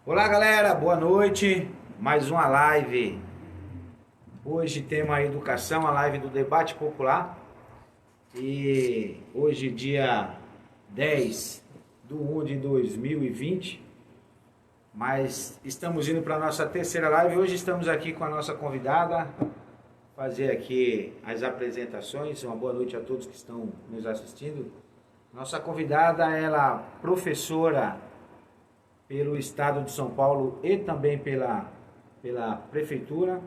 Olá galera, boa noite, mais uma live. Hoje tema educação, a live do debate popular. E hoje dia 10/1 de 2020. Mas estamos indo para a nossa terceira live. Hoje estamos aqui com a nossa convidada, fazer aqui as apresentações. Uma boa noite a todos que estão nos assistindo. Nossa convidada, ela é professora pelo Estado de São Paulo e também pela Prefeitura,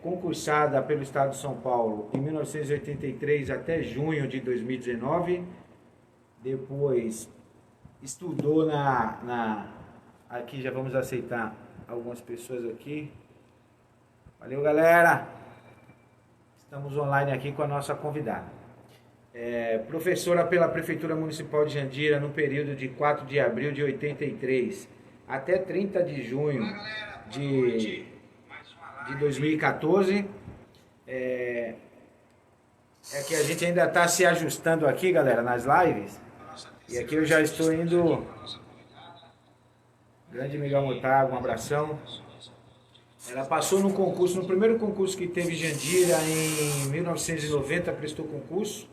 concursada pelo Estado de São Paulo em 1983 até junho de 2019, depois estudou aqui já vamos aceitar algumas pessoas aqui, valeu galera, estamos online aqui com a nossa convidada. Professora pela Prefeitura Municipal de Jandira no período de 4 de abril de 83 até 30 de junho de 2014. É que a gente ainda está se ajustando aqui, galera, nas lives. E aqui eu já estou indo. Grande Miguel Motago, um abração. Ela passou no concurso, no primeiro concurso que teve em Jandira em 1990, prestou concurso.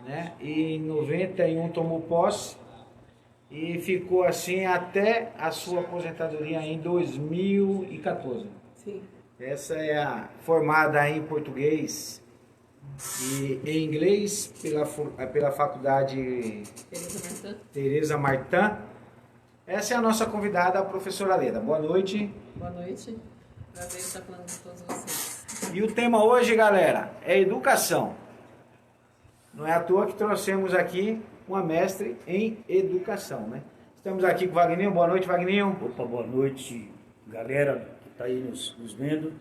Né? E em 91 tomou posse e ficou assim até a sua aposentadoria em 2014. Sim. Essa é a formada em português e em inglês pela faculdade Tereza Martin. Essa é a nossa convidada, a professora Leda. Boa noite. Boa noite. Prazer estar falando com todos vocês. E o tema hoje, galera, é educação. Não é à toa que trouxemos aqui uma mestre em educação, né? Estamos aqui com o Wagninho. Boa noite, Wagninho. Opa, boa noite, galera que está aí nos vendo.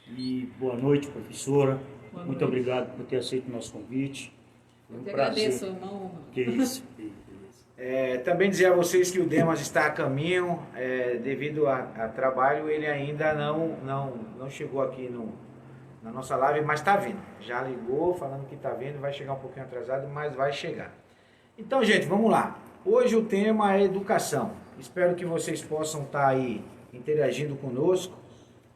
E boa noite, professora. Boa Muito noite. obrigado por ter aceito o nosso convite. Foi Eu um que prazer. agradeço, é uma honra. Que isso. Também dizer a vocês que o Demas está a caminho, devido a trabalho, ele ainda não chegou aqui na nossa live, mas está vindo. Já ligou falando que está vindo, vai chegar um pouquinho atrasado, mas vai chegar. Então, gente, vamos lá. Hoje o tema é educação. Espero que vocês possam estar aí interagindo conosco,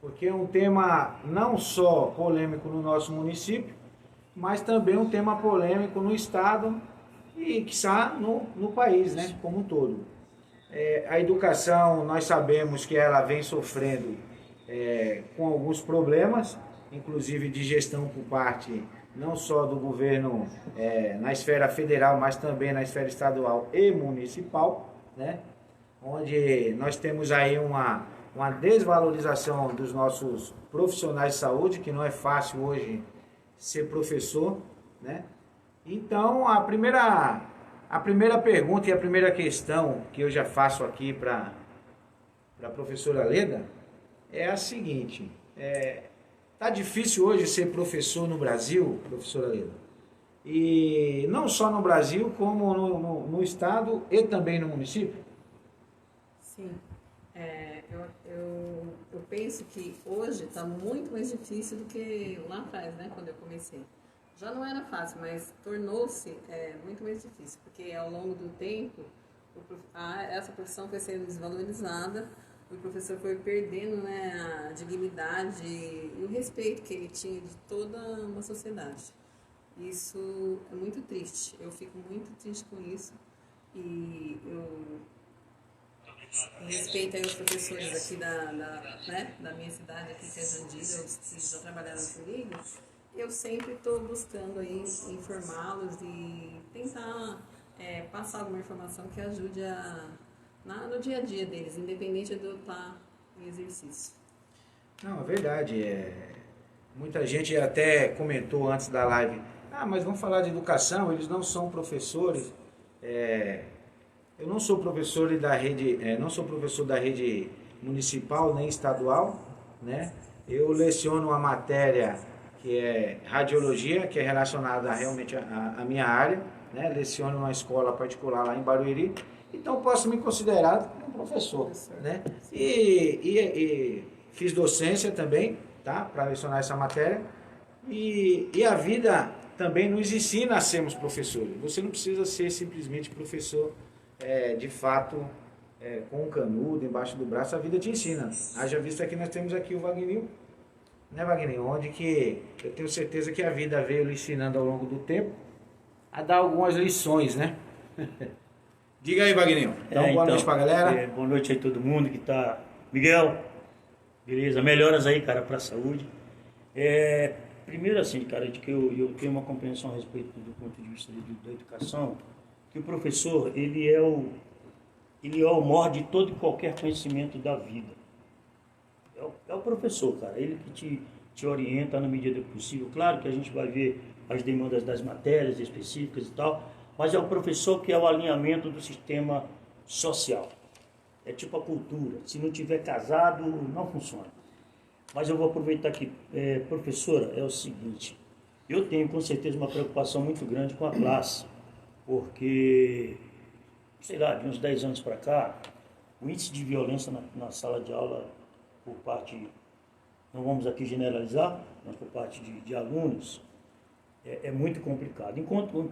porque é um tema não só polêmico no nosso município, mas também um tema polêmico no estado e, quiçá, no país, né, como um todo. A educação, nós sabemos que ela vem sofrendo com alguns problemas, inclusive de gestão por parte não só do governo na esfera federal, mas também na esfera estadual e municipal, né? Onde nós temos aí uma desvalorização dos nossos profissionais de saúde, que não é fácil hoje ser professor, né? Então, a primeira pergunta e a primeira questão que eu já faço aqui para a professora Leda é a seguinte: tá difícil hoje ser professor no Brasil, professora Leda? E não só no Brasil, como no estado e também no município? Sim. Eu penso que hoje está muito mais difícil do que lá atrás, né, quando eu comecei. Já não era fácil, mas tornou-se muito mais difícil, porque ao longo do tempo essa profissão foi sendo desvalorizada, o professor foi perdendo, né, a dignidade e o respeito que ele tinha de toda uma sociedade. Isso é muito triste, eu fico muito triste com isso e eu respeito aí os professores aqui da minha cidade, aqui que é Jandira, os que já trabalharam comigo. Eu sempre estou buscando aí informá-los e tentar passar alguma informação que ajude no dia a dia deles, independente de eu estar em exercício. Não, é verdade. Muita gente até comentou antes da live: mas vamos falar de educação, eles não são professores. Eu não sou professor da rede, não sou professor da rede municipal nem estadual, né? Eu leciono uma matéria que é radiologia, que é relacionada realmente à minha área, né? Leciono numa escola particular lá em Barueri, então posso me considerar um professor, né? E fiz docência também, tá? Para lecionar essa matéria, e a vida também nos ensina a sermos professores. Você não precisa ser simplesmente professor, de fato, com um canudo embaixo do braço, a vida te ensina. Haja visto aqui, nós temos aqui o Wagninho, né, Wagninho? Onde que eu tenho certeza que a vida veio lhe ensinando ao longo do tempo a dar algumas lições, né? Diga aí, Wagninho. Então, boa noite pra galera. Boa noite aí todo mundo que tá... Miguel, beleza? Melhoras aí, cara, pra saúde. Primeiro assim, cara, de que eu tenho uma compreensão a respeito do ponto de vista da educação, que o professor, ele é o maior de todo e qualquer conhecimento da vida. É o professor, cara, ele que te orienta na medida possível. Claro que a gente vai ver as demandas das matérias específicas e tal, mas é o professor que é o alinhamento do sistema social. É tipo a cultura, se não tiver casado, não funciona. Mas eu vou aproveitar aqui, professora, é o seguinte, eu tenho com certeza uma preocupação muito grande com a classe, porque, sei lá, de uns 10 anos para cá, o índice de violência na sala de aula por parte, não vamos aqui generalizar, mas por parte de alunos, é muito complicado.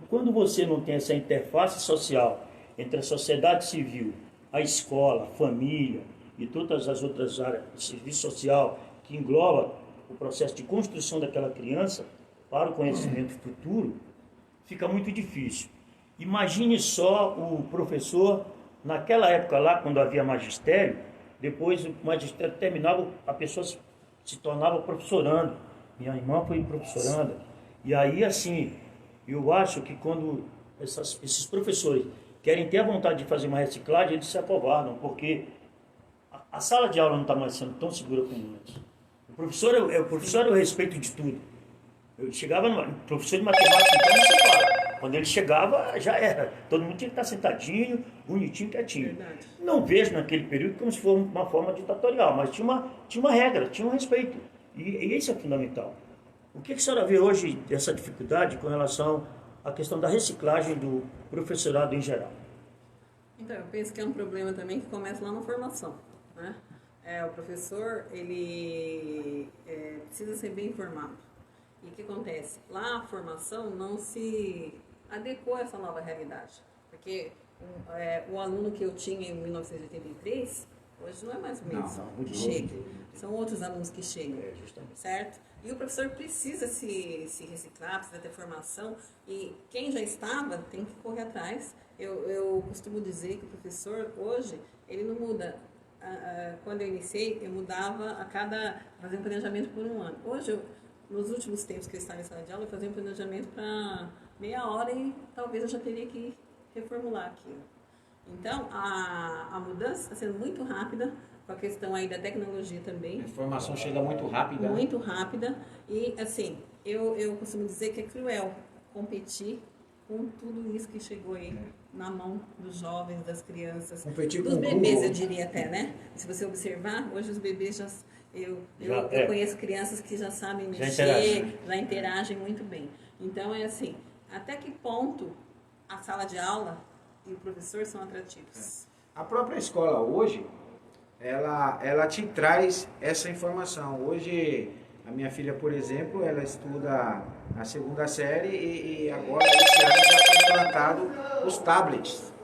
Quando você não tem essa interface social entre a sociedade civil, a escola, a família e todas as outras áreas de serviço social que engloba o processo de construção daquela criança para o conhecimento futuro, fica muito difícil. Imagine só o professor, naquela época lá, quando havia magistério, depois o magistério terminava, a pessoa se tornava professorando. Minha irmã foi professoranda. E aí, assim, eu acho que quando esses professores querem ter a vontade de fazer uma reciclagem, eles se acovardam, porque a sala de aula não está mais sendo tão segura como antes. O professor é o respeito de tudo. Eu chegava no professor de matemática, então não se fala. Quando ele chegava, já era. Todo mundo tinha que estar sentadinho, bonitinho, quietinho. Verdade. Não vejo naquele período como se fosse uma forma ditatorial, mas tinha uma regra, tinha um respeito. E isso é fundamental. O que a senhora vê hoje dessa dificuldade com relação à questão da reciclagem do professorado em geral? Então, eu penso que é um problema também que começa lá na formação, né? O professor, ele precisa ser bem informado. E o que acontece? Lá a formação não se adequou a essa nova realidade. Porque o aluno que eu tinha em 1983, hoje não é mais o mesmo que chega. São outros alunos que chegam, certo? E o professor precisa se reciclar, precisa ter formação. E quem já estava tem que correr atrás. Eu costumo dizer que o professor, hoje, ele não muda. Quando eu iniciei, eu mudava fazia um planejamento por um ano. Hoje, nos últimos tempos que eu estava em sala de aula, eu fazia um planejamento para meia hora e talvez eu já teria que reformular aquilo. Então, a mudança está sendo muito rápida, com a questão aí da tecnologia também. A informação chega muito rápida. Muito rápida. E, assim, eu costumo dizer que é cruel competir com tudo isso que chegou aí na mão dos jovens, das crianças, Competir dos com bebês, Google. eu diria até, né? Se você observar, hoje os bebês já... Eu conheço crianças que já sabem mexer, já interagem muito bem. Então, é assim, até que ponto a sala de aula e o professor são atrativos? A própria escola hoje, ela te traz essa informação. Hoje, a minha filha, por exemplo, ela estuda a 2ª série e agora esse ano já foi implantado os tablets.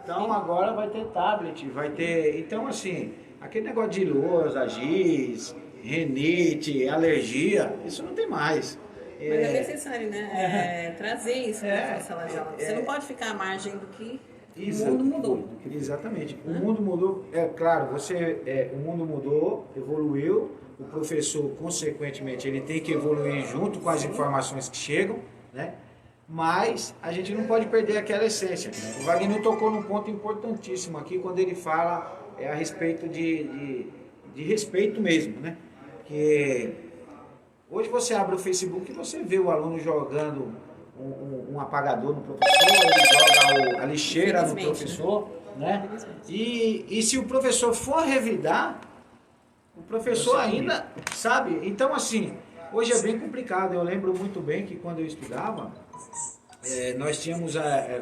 Então agora vai ter tablet, vai ter... Então assim, aquele negócio de lousa, giz, rinite, alergia, isso não tem mais. Mas é necessário, né? Trazer isso para a sala de aula. Você não pode ficar à margem do que o mundo mudou. Exatamente. O mundo mudou, claro, o mundo mudou, evoluiu, o professor, consequentemente, ele tem que evoluir junto com as informações que chegam, né? Mas a gente não pode perder aquela essência. O Wagner tocou num ponto importantíssimo aqui, quando ele fala a respeito de respeito mesmo, né? Que hoje você abre o Facebook e você vê o aluno jogando um apagador no professor, ele joga a lixeira no professor, né? E se o professor for revidar, o professor ainda sabe. Então, assim, hoje é bem complicado. Eu lembro muito bem que quando eu estudava, nós tínhamos,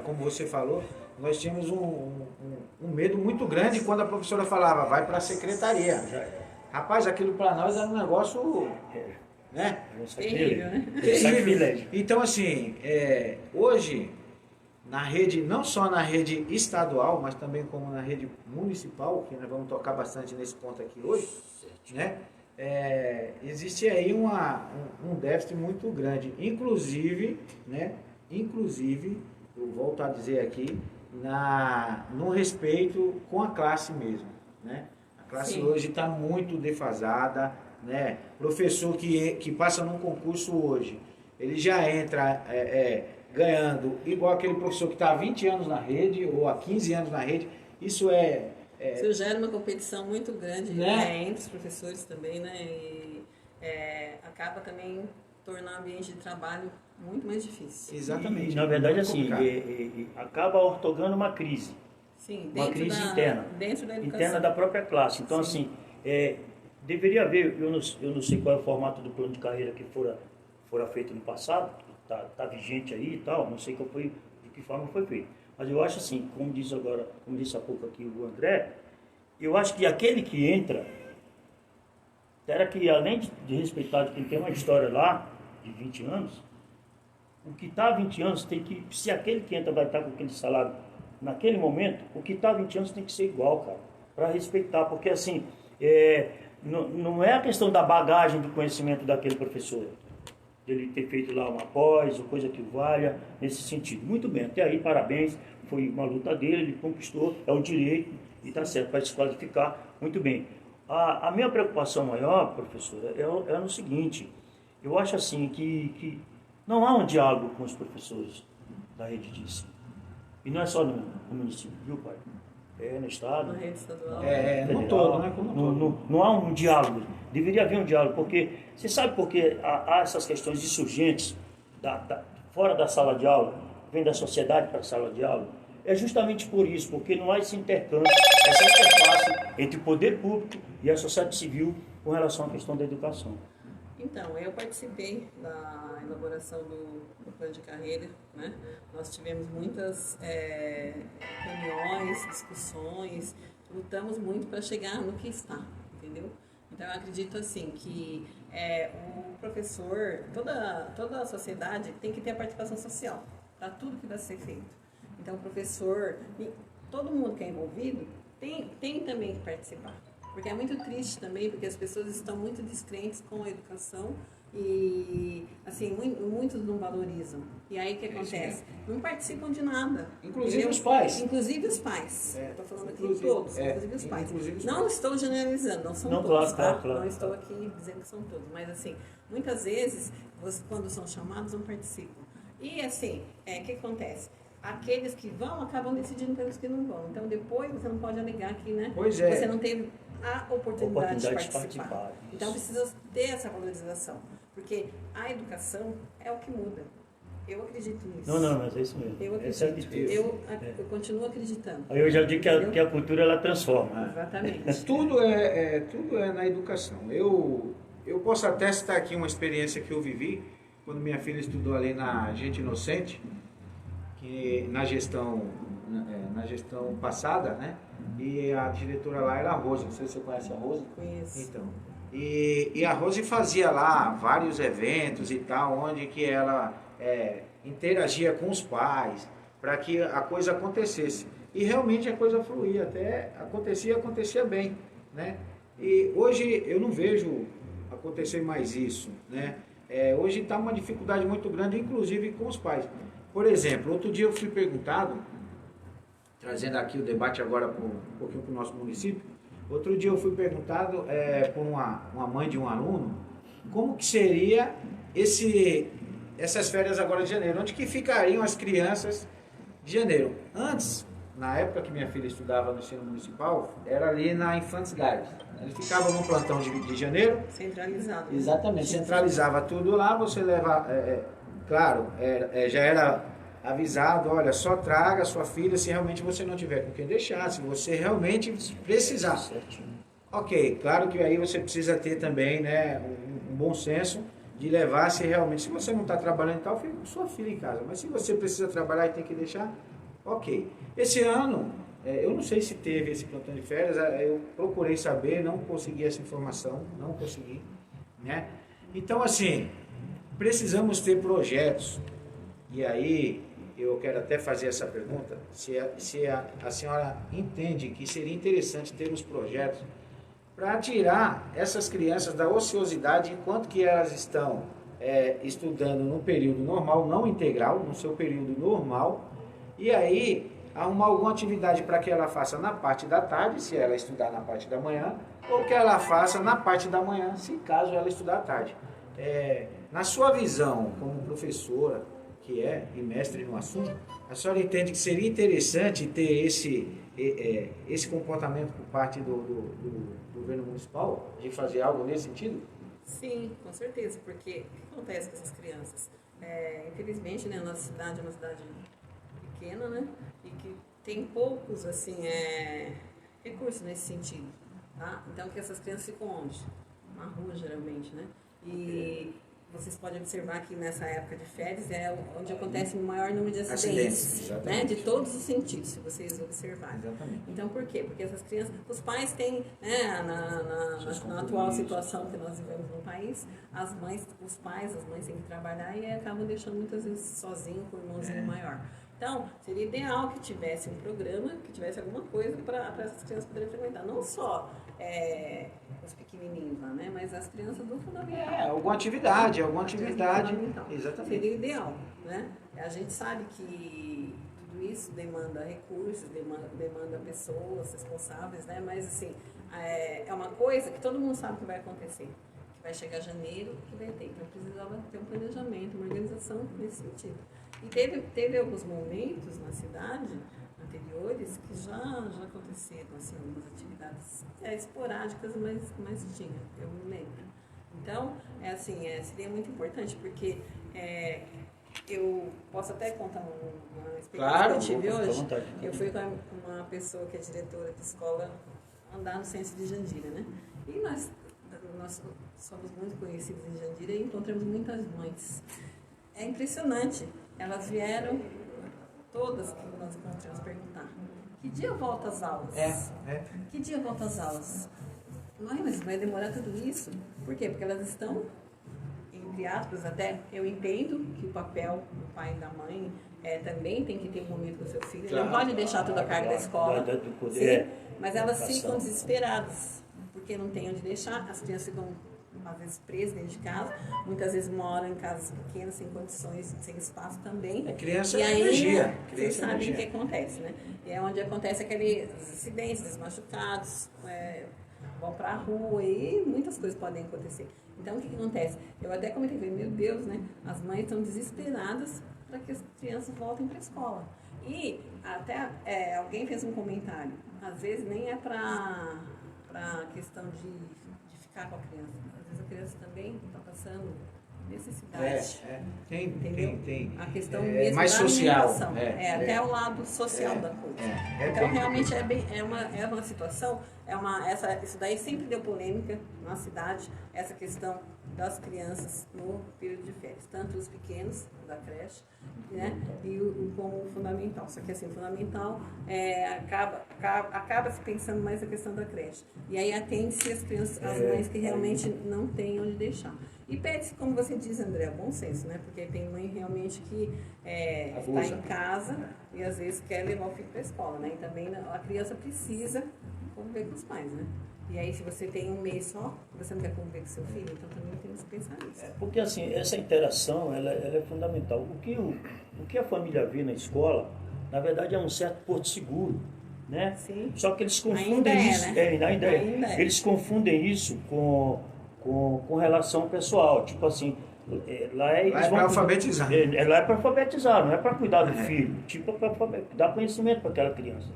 como você falou, nós tínhamos um medo muito grande quando a professora falava, vai para a secretaria. Rapaz, aquilo para nós era um negócio... né? Terrível, né? Terrível. Então, assim, hoje, na rede, não só na rede estadual, mas também como na rede municipal, que nós vamos tocar bastante nesse ponto aqui hoje, né? Existe aí um déficit muito grande, inclusive, né? Inclusive, eu volto a dizer aqui, no respeito com a classe mesmo, né? A classe Sim. hoje está muito defasada, né? Professor que passa num concurso hoje, ele já entra ganhando igual aquele professor que está há 20 anos na rede ou há 15 anos na rede. Isso Isso gera uma competição muito grande, né? né, entre os professores também, né? E acaba também tornando o ambiente de trabalho muito mais difícil. Exatamente. E, na verdade, Muito assim, complicado. acaba ortogando uma crise. Sim, Uma crise interna. Dentro da educação. Interna da própria classe. Então, Sim. assim, deveria haver, eu não sei qual é o formato do plano de carreira que fora feito no passado, tá vigente aí e tal, não sei de que forma foi feito. Mas eu acho assim, como disse há pouco aqui o André, eu acho que aquele que entra, terá que, além de respeitar de quem tem uma história lá, de 20 anos, o que está há 20 anos tem que, se aquele que entra vai estar com aquele salário naquele momento, o que está há 20 anos tem que ser igual, cara, para respeitar, porque assim, não é a questão da bagagem do conhecimento daquele professor, dele ter feito lá uma pós, ou coisa que valha, nesse sentido. Muito bem, até aí, parabéns, foi uma luta dele, ele conquistou, é o direito, e está certo, vai se qualificar, muito bem. A minha preocupação maior, professora, é no seguinte, eu acho assim que não há um diálogo com os professores da rede de ensino. E não é só no município, viu, pai? É no estado. Na rede estadual. No todo, né? Não há um diálogo. Deveria haver um diálogo, porque você sabe por que há essas questões insurgentes fora da sala de aula, vem da sociedade para a sala de aula? É justamente por isso, porque não há esse intercâmbio, essa interface entre o poder público e a sociedade civil com relação à questão da educação. Então, eu participei da elaboração do plano de carreira, né? Nós tivemos muitas reuniões, discussões, lutamos muito para chegar no que está, entendeu? Então, eu acredito assim que o professor, toda a sociedade tem que ter a participação social para tudo que vai ser feito. Então, o professor, todo mundo que é envolvido tem também que participar. Porque é muito triste também, porque as pessoas estão muito descrentes com a educação e, assim, muitos não valorizam. E aí o que acontece? Não participam de nada. Inclusive entendeu? os pais. Inclusive os pais. Estou falando aqui Inclusive, todos, inclusive os pais. inclusive os Não pais. estou generalizando, não são Não, todos, claro, tá? claro. Não estou aqui dizendo que são todos. Mas, assim, muitas vezes, quando são chamados, não participam. E, assim, o que acontece? Aqueles que vão acabam decidindo pelos que não vão. Então, depois você não pode alegar que, né? Pois é. Você não teve a oportunidade de participar. participar, isso. Então, precisa ter essa valorização. Porque a educação é o que muda. Eu acredito nisso. Não, mas é isso mesmo. Eu Essa é a acredito. atitude. Eu continuo acreditando. Aí eu já digo Entendeu? que a cultura ela transforma. Exatamente. Tudo é na educação. Eu posso até citar aqui uma experiência que eu vivi quando minha filha estudou ali na Gente Inocente, que na gestão passada, né? E a diretora lá era a Rose. Não sei se você conhece a Rose. Conheço. Então, e a Rose fazia lá vários eventos e tal, onde que ela interagia com os pais para que a coisa acontecesse. E realmente a coisa fluía, até acontecia bem, né? E hoje eu não vejo acontecer mais isso, né? Hoje está uma dificuldade muito grande, inclusive com os pais. Por exemplo, outro dia eu fui perguntado, trazendo aqui o debate agora um pouquinho para o nosso município, outro dia eu fui perguntado por uma mãe de um aluno, como que seria essas férias agora de janeiro, onde que ficariam as crianças de janeiro. Antes, na época que minha filha estudava no ensino municipal, era ali na Infantes Gales. Ele ficava no plantão de janeiro. Centralizado. Exatamente, centralizava tudo lá, você leva, claro, já era avisado, olha, só traga sua filha se realmente você não tiver com quem deixar, se você realmente precisar. Ok, claro que aí você precisa ter também, né, um bom senso de levar se realmente, se você não está trabalhando e tal, fica com sua filha em casa, mas se você precisa trabalhar e tem que deixar, ok. Esse ano, eu não sei se teve esse plantão de férias, eu procurei saber, não consegui essa informação, não consegui, né? Então, assim, precisamos ter projetos, e aí eu quero até fazer essa pergunta, se a senhora entende que seria interessante ter os projetos para tirar essas crianças da ociosidade enquanto que elas estão estudando no período normal, não integral, no seu período normal, e aí arrumar alguma atividade para que ela faça na parte da tarde, se ela estudar na parte da manhã, ou que ela faça na parte da manhã, se caso ela estudar à tarde. Na sua visão, como professora, que é e mestre no assunto, a senhora entende que seria interessante ter esse comportamento por parte do governo municipal, de fazer algo nesse sentido? Sim, com certeza, porque o que acontece com essas crianças? Infelizmente, né, a nossa cidade é uma cidade pequena, né, e que tem poucos, assim, recursos nesse sentido, tá? Então, que essas crianças ficam onde? Na rua, geralmente, né? E vocês podem observar que nessa época de férias é onde acontece o maior número de acidentes, né? De todos os sentidos, se vocês observarem. Exatamente. Então, por quê? Porque essas crianças, os pais têm, né, na atual situação que nós vivemos no país, as mães têm que trabalhar e acabam deixando muitas vezes sozinho com o irmãozinho maior. Então, seria ideal que tivesse um programa, que tivesse alguma coisa para essas crianças poderem frequentar. Não só os pequenininhos lá, né? Mas as crianças do fundamental. Alguma atividade. Exatamente. Seria ideal, né? A gente sabe que tudo isso demanda recursos, demanda pessoas responsáveis, né? Mas, assim, é uma coisa que todo mundo sabe que vai acontecer. Que vai chegar janeiro, que vai ter. Então, precisava ter um planejamento, uma organização nesse sentido. E teve alguns momentos na cidade anteriores que já aconteceram, assim, algumas atividades esporádicas, mas tinha, eu me lembro. Então, seria muito importante, porque eu posso até contar uma experiência que eu tive hoje. Eu fui com uma pessoa que é diretora de escola andar no centro de Jandira, né? E nós somos muito conhecidos em Jandira e encontramos muitas mães. É impressionante. Elas vieram, todas que nós encontramos, perguntar: que dia volta às aulas? Que dia volta às aulas? Mas vai demorar tudo isso? Por quê? Porque elas estão, entre aspas, até eu entendo que o papel do pai e da mãe também tem que ter um momento com o seu filho. Claro, não pode deixar toda a carga da escola. Sim, mas elas ficam desesperadas, porque não tem onde deixar. As crianças ficam, às vezes, presas dentro de casa, muitas vezes moram em casas pequenas, sem condições, sem espaço também. Criança e aí, energia. Vocês sabem o que acontece, né? E é onde acontece aqueles acidentes, machucados, vão para a rua e muitas coisas podem acontecer. Então, o que acontece? Eu até comentei, meu Deus, né? As mães estão desesperadas para que as crianças voltem para a escola. E até alguém fez um comentário, às vezes nem é para questão de ficar com a criança. Às vezes a criança também está passando necessidade. Tem. A questão mesmo mais da social. alimentação. Até o lado social da coisa. Então, realmente é uma situação, isso daí sempre deu polêmica na cidade, essa questão das crianças no período de férias, tanto os pequenos da creche, né, e como o fundamental. Só que assim, o fundamental acaba se pensando mais na questão da creche. E aí atende-se as crianças, as mães que realmente não têm onde deixar. E pede-se, como você diz, André, bom senso, né? Porque tem mãe realmente que está em casa e às vezes quer levar o filho para a escola, né? E também a criança precisa conviver com os pais, né? E aí, se você tem um mês só, você não quer conviver com seu filho, então também temos que pensar nisso. Porque, assim, essa interação, ela é fundamental. O que a família vê na escola, na verdade, é um certo porto seguro, né? Sim. Só que eles confundem isso. Ainda é. Eles confundem isso com relação pessoal. Tipo assim, lá é para alfabetizar. Lá é para alfabetizar, não é para cuidar do filho. Tipo, para dar conhecimento para aquela criança.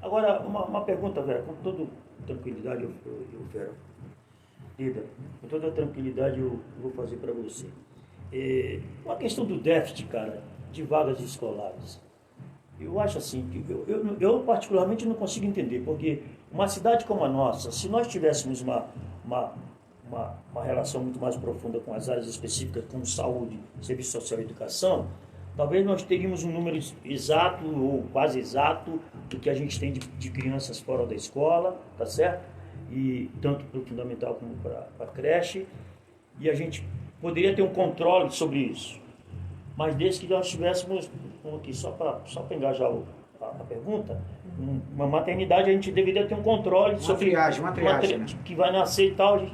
Agora, uma pergunta, Vera, com toda tranquilidade, Vera, Lida, com toda tranquilidade eu vou fazer para você. Uma questão do déficit, cara, de vagas escolares. Eu acho assim, que eu particularmente não consigo entender, porque uma cidade como a nossa, se nós tivéssemos uma relação muito mais profunda com as áreas específicas, como saúde, serviço social e educação, talvez nós teríamos um número exato ou quase exato do que a gente tem de crianças fora da escola, tá certo? E tanto para o fundamental como para a creche, e a gente poderia ter um controle sobre isso. mas desde que nós tivéssemos, aqui, só para engajar a pergunta, uma maternidade a gente deveria ter um controle uma triagem, né? que vai nascer e tal.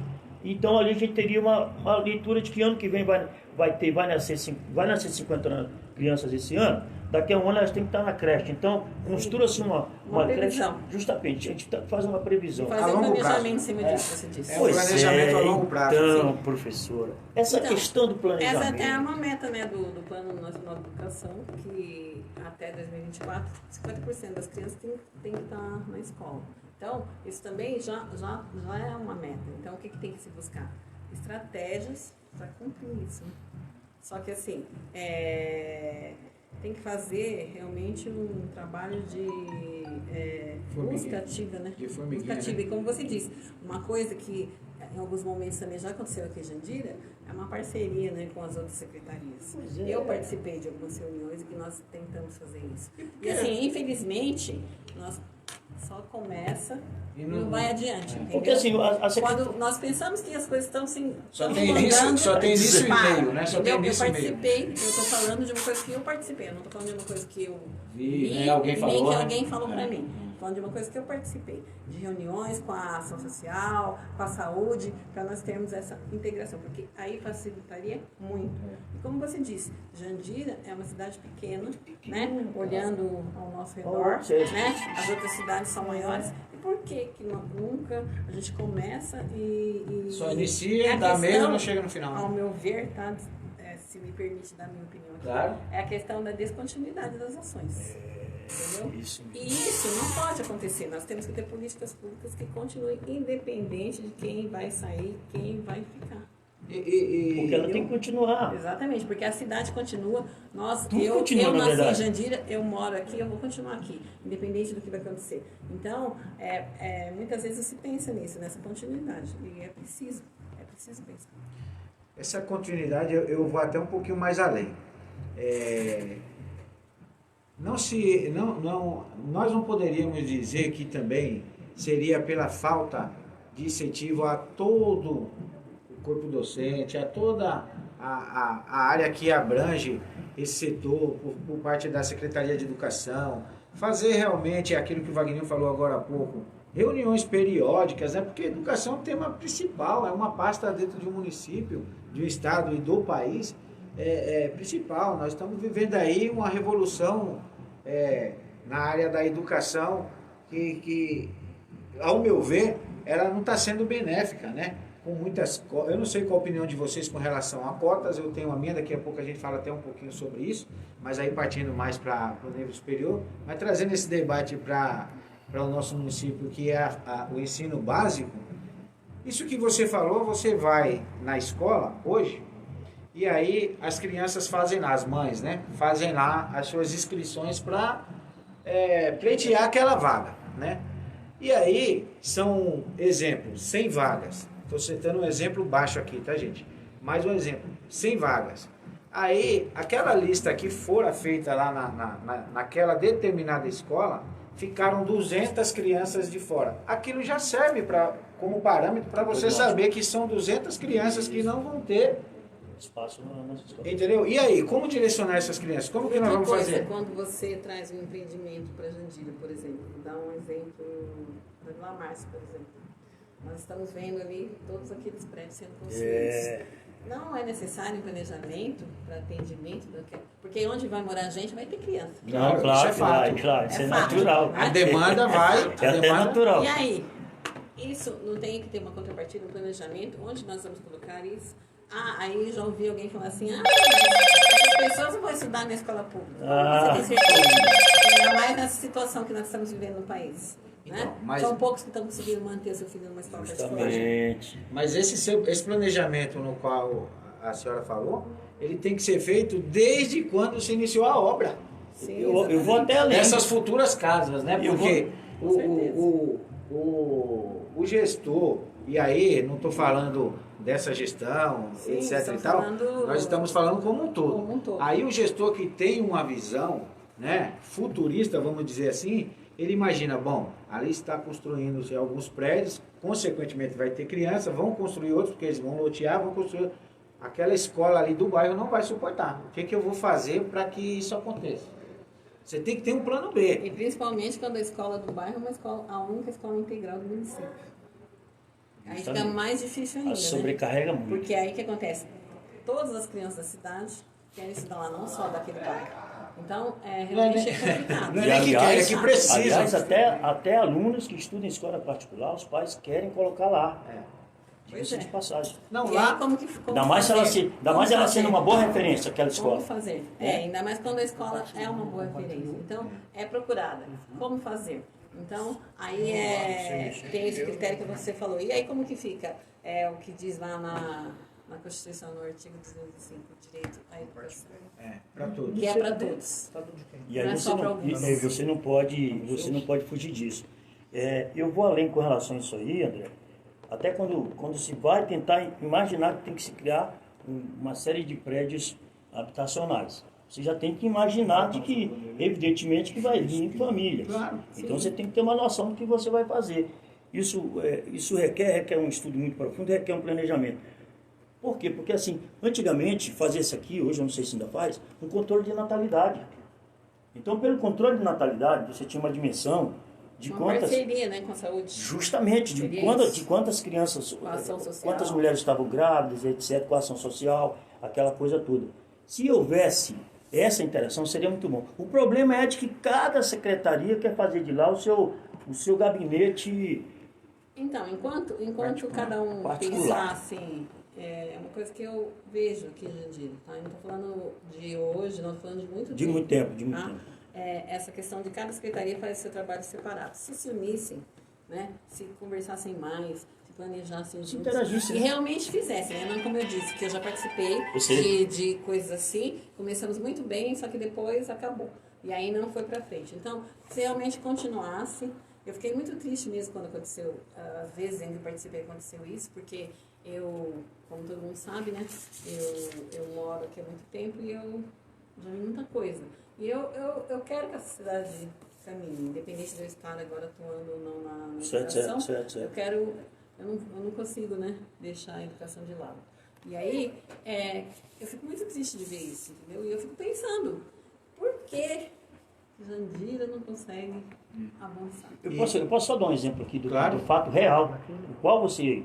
Então ali a gente teria uma leitura de que ano que vem vai nascer 50 crianças esse ano. Daqui a um ano elas têm que estar na creche. Então, construa-se uma creche, justamente, a gente faz uma previsão. Fazer um planejamento em cima disso, você disse. É um planejamento a longo prazo. Então, professora, essa questão do planejamento... Essa até é uma meta, né, do Plano Nacional de Educação, que até 2024, 50% das crianças tem que estar na escola. Então, isso também já é uma meta. Então, o que tem que se buscar? Estratégias para cumprir isso. Só que, assim, tem que fazer realmente um trabalho de busca ativa, né? De formiguinha, busca ativa. né? E como você disse, uma coisa que em alguns momentos também já aconteceu aqui em Jandira é uma parceria, né, com as outras secretarias. Eu participei de algumas reuniões e que nós tentamos fazer isso. E assim, infelizmente, nós só começa e não vai adiante. Porque assim, quando nós pensamos que as coisas estão assim, só tem início e meio, né? Só tem eu início e meio. participei, eu estou falando de uma coisa que eu participei, eu não estou falando de uma coisa que eu vi, nem alguém falou, que alguém falou para mim. Estou falando de uma coisa que eu participei, de reuniões com a ação social, com a saúde, para nós termos essa integração, porque aí facilitaria muito. E como você disse, Jandira é uma cidade pequena, né? Olhando ao nosso redor, né? As outras cidades são maiores. E por que nunca a gente começa e só inicia, dá meio e não chega no final? Ao meu ver, tá? Se me permite dar a minha opinião aqui, claro. É a questão da descontinuidade das ações. Entendeu? Isso. E isso não pode acontecer. Nós temos que ter políticas públicas que continuem independente de quem vai sair, quem vai ficar. Porque ela tem que continuar. Exatamente, porque a cidade continua. Eu nasci em Jandira, eu moro aqui, eu vou continuar aqui, independente do que vai acontecer. Então, muitas vezes se pensa nisso, nessa continuidade. E é preciso pensar. Essa continuidade eu vou até um pouquinho mais além. Nós não poderíamos dizer que também seria pela falta de incentivo a todo o corpo docente, a toda a área que abrange esse setor por parte da Secretaria de Educação, fazer realmente aquilo que o Wagner falou agora há pouco, reuniões periódicas, né? Porque educação é um tema principal, é uma pasta dentro de um município, de um estado e do país, principal. Nós estamos vivendo aí uma revolução na área da educação que, ao meu ver, ela não está sendo benéfica, né? Com muitas, eu não sei qual a opinião de vocês com relação a cotas, eu tenho a minha, daqui a pouco a gente fala até um pouquinho sobre isso, mas aí partindo mais para o nível superior, mas trazendo esse debate para o nosso município, que é o ensino básico. Isso que você falou, você vai na escola hoje, e aí as crianças fazem lá, as mães, né? Fazem lá as suas inscrições para pleitear aquela vaga, né? E aí são exemplos, 100 vagas. Estou citando um exemplo baixo aqui, tá, gente? Mais um exemplo, 100 vagas. Aí, aquela lista que fora feita lá naquela determinada escola, ficaram 200 crianças de fora. Aquilo já serve como parâmetro para você saber que são 200 crianças que não vão ter espaço nas escolas. Entendeu? E aí, como direcionar essas crianças? Como que nós vamos fazer? Quando você traz um empreendimento para Jandira, por exemplo, vou dar um exemplo da Vila Márcia, por exemplo. Nós estamos vendo ali todos aqueles prédios sendo construídos. Não é necessário um planejamento para atendimento, porque onde vai morar a gente vai ter criança. Não, claro, isso é natural. A demanda vai. É natural. E aí? Isso não tem que ter uma contrapartida, um planejamento, onde nós vamos colocar isso? Aí já ouvi alguém falar assim, as pessoas não vão estudar na escola pública. Você tem certeza? Ainda mais nessa situação que nós estamos vivendo no país. Né? Então, são poucos que estão conseguindo manter seu filho numa escola particular. Mas esse planejamento no qual a senhora falou, ele tem que ser feito desde quando se iniciou a obra. Sim, eu vou até além. Essas futuras casas, né? Porque o gestor, e aí não estou falando dessa gestão, sim, etc e tal, nós estamos falando como um todo. Aí o gestor que tem uma visão, né, futurista, vamos dizer assim, ele imagina, bom, ali está construindo-se alguns prédios, consequentemente vai ter criança, vão construir outros, porque eles vão lotear, vão construir. aquela escola ali do bairro não vai suportar. O que, que eu vou fazer para que isso aconteça? Você tem que ter um plano B. E principalmente quando a escola do bairro é uma escola, a única escola integral do município. Aí fica Justamente. mais difícil ainda, A sobrecarrega muito. Porque aí o que acontece? Todas as crianças da cidade querem estudar lá, não só daquele bairro. Então, realmente é complicado. Não é nem que quer, é que precisa. Aliás, até alunos que estudam em escola particular, os pais querem colocar lá. Diga-se de passagem. Não, E lá, aí, como Ainda mais ela sendo uma boa referência, aquela escola. Como fazer? Ainda mais quando a escola é uma boa referência. Então, é procurada. Como fazer? Então, aí tem esse critério que você falou. E aí, como que fica? É o que diz lá na Constituição, no artigo 205, o direito à educação. para todos. Que é para todos. E aí Não é só pra alguns. você não pode fugir disso. Eu vou além com relação a isso aí, André. Até quando se vai tentar imaginar que tem que se criar uma série de prédios habitacionais. Você já tem que imaginar de que, evidentemente, que vai vir em famílias. Claro, então você tem que ter uma noção do que você vai fazer. Isso requer um estudo muito profundo, requer um planejamento. Por quê? Porque assim, antigamente, fazia isso aqui, hoje eu não sei se ainda faz, um controle de natalidade. Então, pelo controle de natalidade, você tinha uma dimensão de Uma quantas... parceria, né, com a saúde. Justamente, de quantas crianças, Com a ação social. quantas mulheres estavam grávidas, etc., com a ação social, aquela coisa toda. Se houvesse essa interação, seria muito bom. O problema é de que cada secretaria quer fazer de lá o seu gabinete... Então, enquanto cada um particular. pensar assim, é uma coisa que eu vejo aqui em Jandira, tá? Eu não estou falando de hoje, não estou falando de muito tempo. De muito tempo. Tá? Essa questão de cada secretaria fazer seu trabalho separado. Se unissem, né? Se conversassem mais, se planejassem juntos. Interagissem. E realmente fizessem, né? Não como eu disse, que eu já participei de coisas assim, começamos muito bem, só que depois acabou. E aí não foi pra frente. Então, se realmente continuasse, eu fiquei muito triste mesmo quando aconteceu, às vezes em que participei aconteceu isso, porque eu, como todo mundo sabe, né? Eu moro aqui há muito tempo e eu já vi muita coisa. E eu quero que a cidade caminhe, independente de eu estar agora atuando ou não na educação. Certo. Eu não consigo, né, deixar a educação de lado. E aí, eu fico muito triste de ver isso, entendeu? E eu fico pensando, por que Jandira não consegue avançar? Eu posso só dar um exemplo aqui do Claro. fato real, do qual você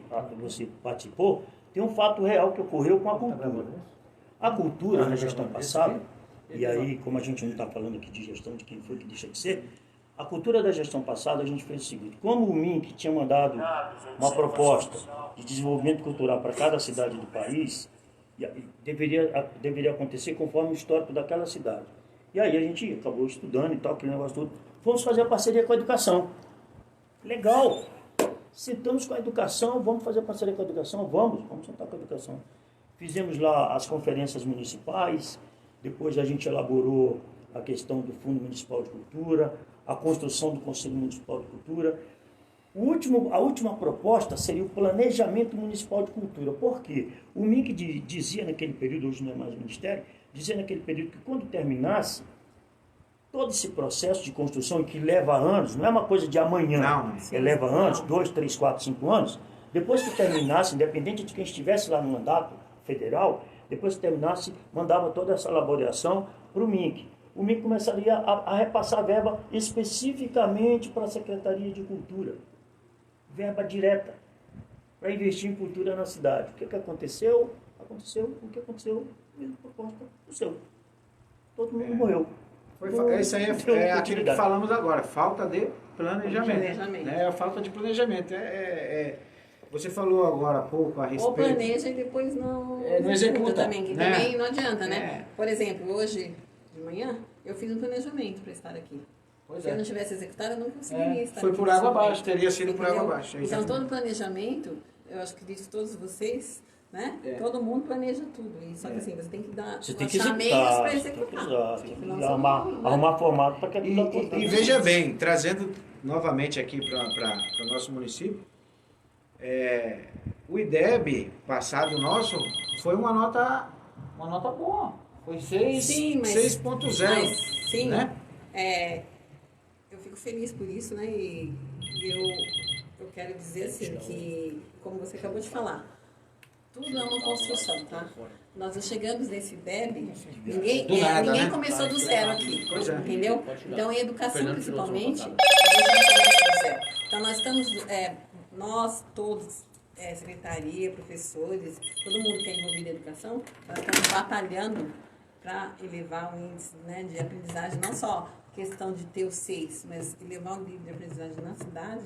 participou. Tem um fato real que ocorreu com a cultura. A cultura, na gestão passada, e aí, como a gente não está falando aqui de gestão, de quem foi que deixa de ser, a cultura da gestão passada, a gente fez o seguinte: como o MINC tinha mandado uma proposta de desenvolvimento cultural para cada cidade do país, deveria acontecer conforme o histórico daquela cidade. E aí a gente acabou estudando e tal, aquele negócio todo. Vamos fazer a parceria com a educação. Legal! Sentamos com a educação, vamos fazer parceria com a educação? Vamos sentar com a educação. Fizemos lá as conferências municipais, depois a gente elaborou a questão do Fundo Municipal de Cultura, a construção do Conselho Municipal de Cultura. A última proposta seria o Planejamento Municipal de Cultura. Por quê? O MINC dizia naquele período, hoje não é mais o Ministério, dizia naquele período que quando terminasse todo esse processo de construção, que leva anos, não é uma coisa de amanhã, leva anos, 2, 3, 4, 5 anos, depois que terminasse, independente de quem estivesse lá no mandato federal, depois que terminasse, mandava toda essa elaboração para o MINC. O MINC começaria a repassar verba especificamente para a Secretaria de Cultura. Verba direta para investir em cultura na cidade. O que aconteceu? Aconteceu o que aconteceu, a mesma proposta do seu. Todo mundo morreu. Isso aí é aquilo que falamos agora, falta de planejamento. Né? A falta de planejamento. Você falou agora há pouco a respeito... Ou planeja e depois não executa também, que né? também não adianta, né? Por exemplo, hoje de manhã, eu fiz um planejamento para estar aqui. Se eu não tivesse executado, eu não conseguiria estar foi aqui. Foi por água abaixo, teria sido por água abaixo. Então, todo planejamento, eu acho que disso todos vocês, né? Todo mundo planeja tudo. E só que assim, você tem que achar meios para executar. Arrumar formato para que aquilo aconteça. E veja bem, trazendo novamente aqui para o nosso município, o IDEB passado nosso foi uma nota boa. Foi 6.0. Sim, né? Eu fico feliz por isso, né? E eu quero dizer assim que, como você acabou de falar, Tudo é uma construção, tá? Nós já chegamos nesse DEB, ninguém, Do nada, ninguém né? começou do zero aqui, Pois é. entendeu? Então, em educação, principalmente, a gente não começa do zero. Então, nós estamos, nós todos, secretaria, professores, todo mundo que é envolvido em educação, nós estamos batalhando para elevar o índice, né, de aprendizagem, não só questão de ter o 6, mas elevar o nível de aprendizagem na cidade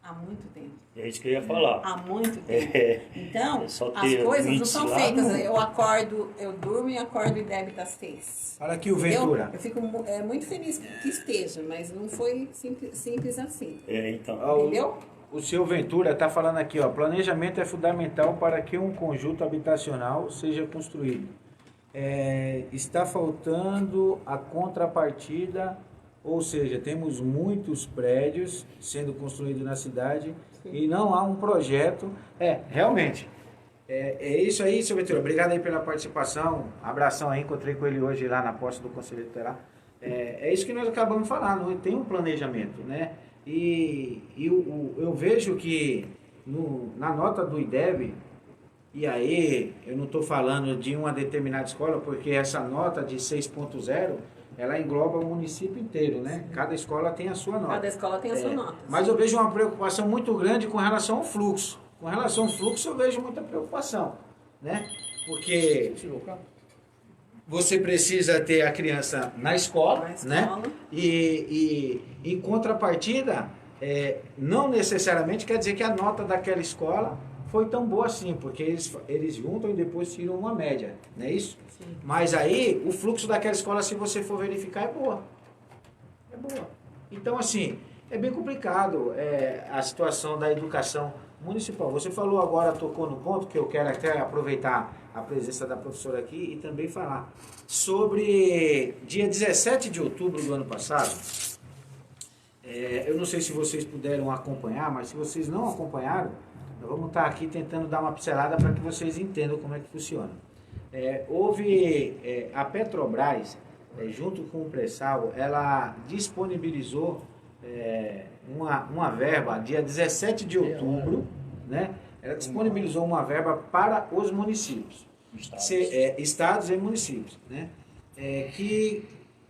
há muito tempo. É isso que eu ia falar. Há muito tempo. Então, É só as ter coisas não índice são lá, feitas. não. Eu acordo, eu durmo e acordo e débito às 6. Olha aqui o Ventura. Eu fico muito feliz que esteja, mas não foi simples assim. Então. Entendeu? O seu Ventura está falando aqui, ó, planejamento é fundamental para que um conjunto habitacional seja construído. Está faltando a contrapartida, ou seja, temos muitos prédios sendo construídos na cidade e não há um projeto. Realmente, é isso aí, seu Ventura. Obrigado aí pela participação. Abração aí, encontrei com ele hoje lá na posse do Conselho Tutelar. É isso que nós acabamos de falar, não tem um planejamento, né? E eu vejo que na nota do IDEB, e aí eu não estou falando de uma determinada escola, porque essa nota de 6.0, ela engloba o município inteiro, né? Cada escola tem a sua nota. Cada escola tem a sua nota. Mas eu vejo uma preocupação muito grande com relação ao fluxo. Com relação ao fluxo, eu vejo muita preocupação, né? Porque você precisa ter a criança na escola, né? E em contrapartida, não necessariamente quer dizer que a nota daquela escola foi tão boa assim, porque eles juntam e depois tiram uma média, não é isso? Sim. Mas aí, o fluxo daquela escola, se você for verificar, é boa. É boa. Então, assim, é bem complicado a situação da educação municipal. Você falou agora, tocou no ponto, que eu quero até aproveitar a presença da professora aqui e também falar sobre dia 17 de outubro do ano passado. Eu não sei se vocês puderam acompanhar, mas se vocês não acompanharam, nós vamos estar aqui tentando dar uma pincelada para que vocês entendam como é que funciona. Houve a Petrobras, junto com o pré-sal, ela disponibilizou uma verba, dia 17 de outubro, né? Ela disponibilizou uma verba para os municípios, estados e municípios, né? Que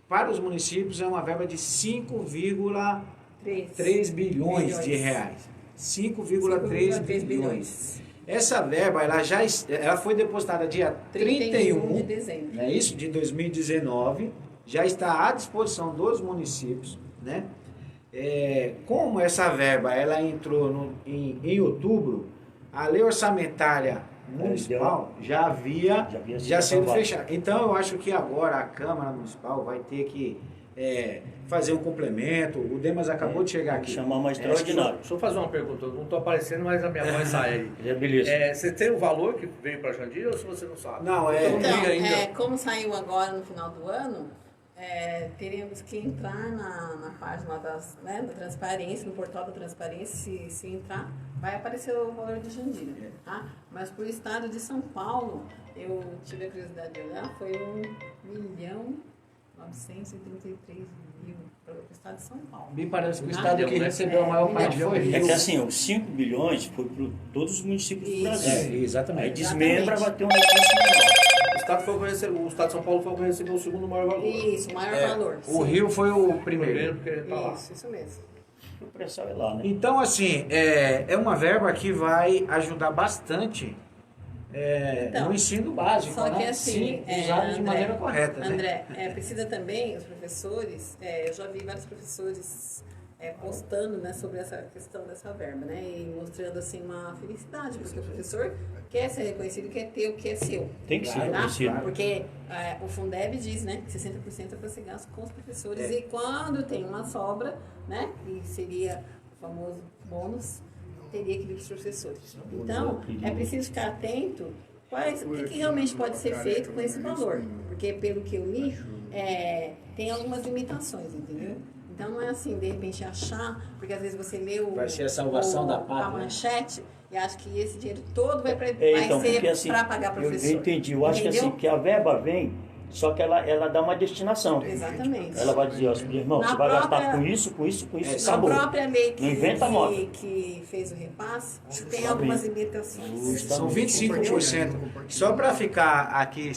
para os municípios é uma verba de 5,3 bilhões de reais. 5,3 bilhões. Essa verba ela foi depositada dia 31 de dezembro, não é isso? De 2019, já está à disposição dos municípios, né? Como essa verba ela entrou em outubro, a lei orçamentária municipal já sido fechada. Então eu acho que agora a Câmara Municipal vai ter que fazer um complemento. O Demas acabou de chegar aqui. Chamar uma extraordinária. Deixa eu fazer uma pergunta. Eu não estou aparecendo, mas a minha voz sai aí. Beleza. Você tem o valor que veio para Jandira ou se você não sabe? Não, Eu não vi ainda. como saiu agora no final do ano, teremos que entrar na página da transparência, no portal da transparência, se entrar, vai aparecer o valor de Jandira, tá? Mas para o estado de São Paulo, eu tive a curiosidade de olhar, foi 1.933.000 para o estado de São Paulo. Me parece que o Ah, estado que né? recebeu a maior parte foi É Rio. que assim, os 5 bilhões foi para todos os municípios do Brasil. Exatamente. Aí desmembra, vai ter um recurso O estado de São Paulo foi o que recebeu o segundo maior valor. Isso, o maior valor. O sim. Rio foi o primeiro. Primeiro porque ele tá lá. Isso mesmo. O pré-sal é lá, né? Então, assim, é uma verba que vai ajudar bastante no ensino básico, Só que né? assim, Se usado de André, maneira correta, né? André, precisa também, os professores, eu já vi vários professores postando, né, sobre essa questão dessa verba, né, e mostrando assim uma felicidade, porque o professor quer ser reconhecido, quer ter o que é seu. Tem que ser tá? reconhecido. Porque o Fundeb diz, né, que 60% é para ser gasto com os professores, e quando tem uma sobra, né, que seria o famoso bônus, teria que vir para os professores. Então, é preciso ficar atento o que realmente pode ser feito com esse valor. Porque, pelo que eu li, tem algumas limitações, entendeu? Então, não é assim, de repente, achar, porque às vezes você lê Vai ser a salvação da pátria, a né? manchete e acha que esse dinheiro todo vai Então, porque, ser assim, para pagar professor. eu entendi. Eu acho que Entendeu? assim, que a verba vem só que ela dá uma destinação. Exatamente. Ela vai dizer, ó, irmão, Na você vai gastar própria- com isso, e A acabou. própria lei Não inventa moda. que fez o repasse tem algumas limitações. São 25%. Só para ficar aqui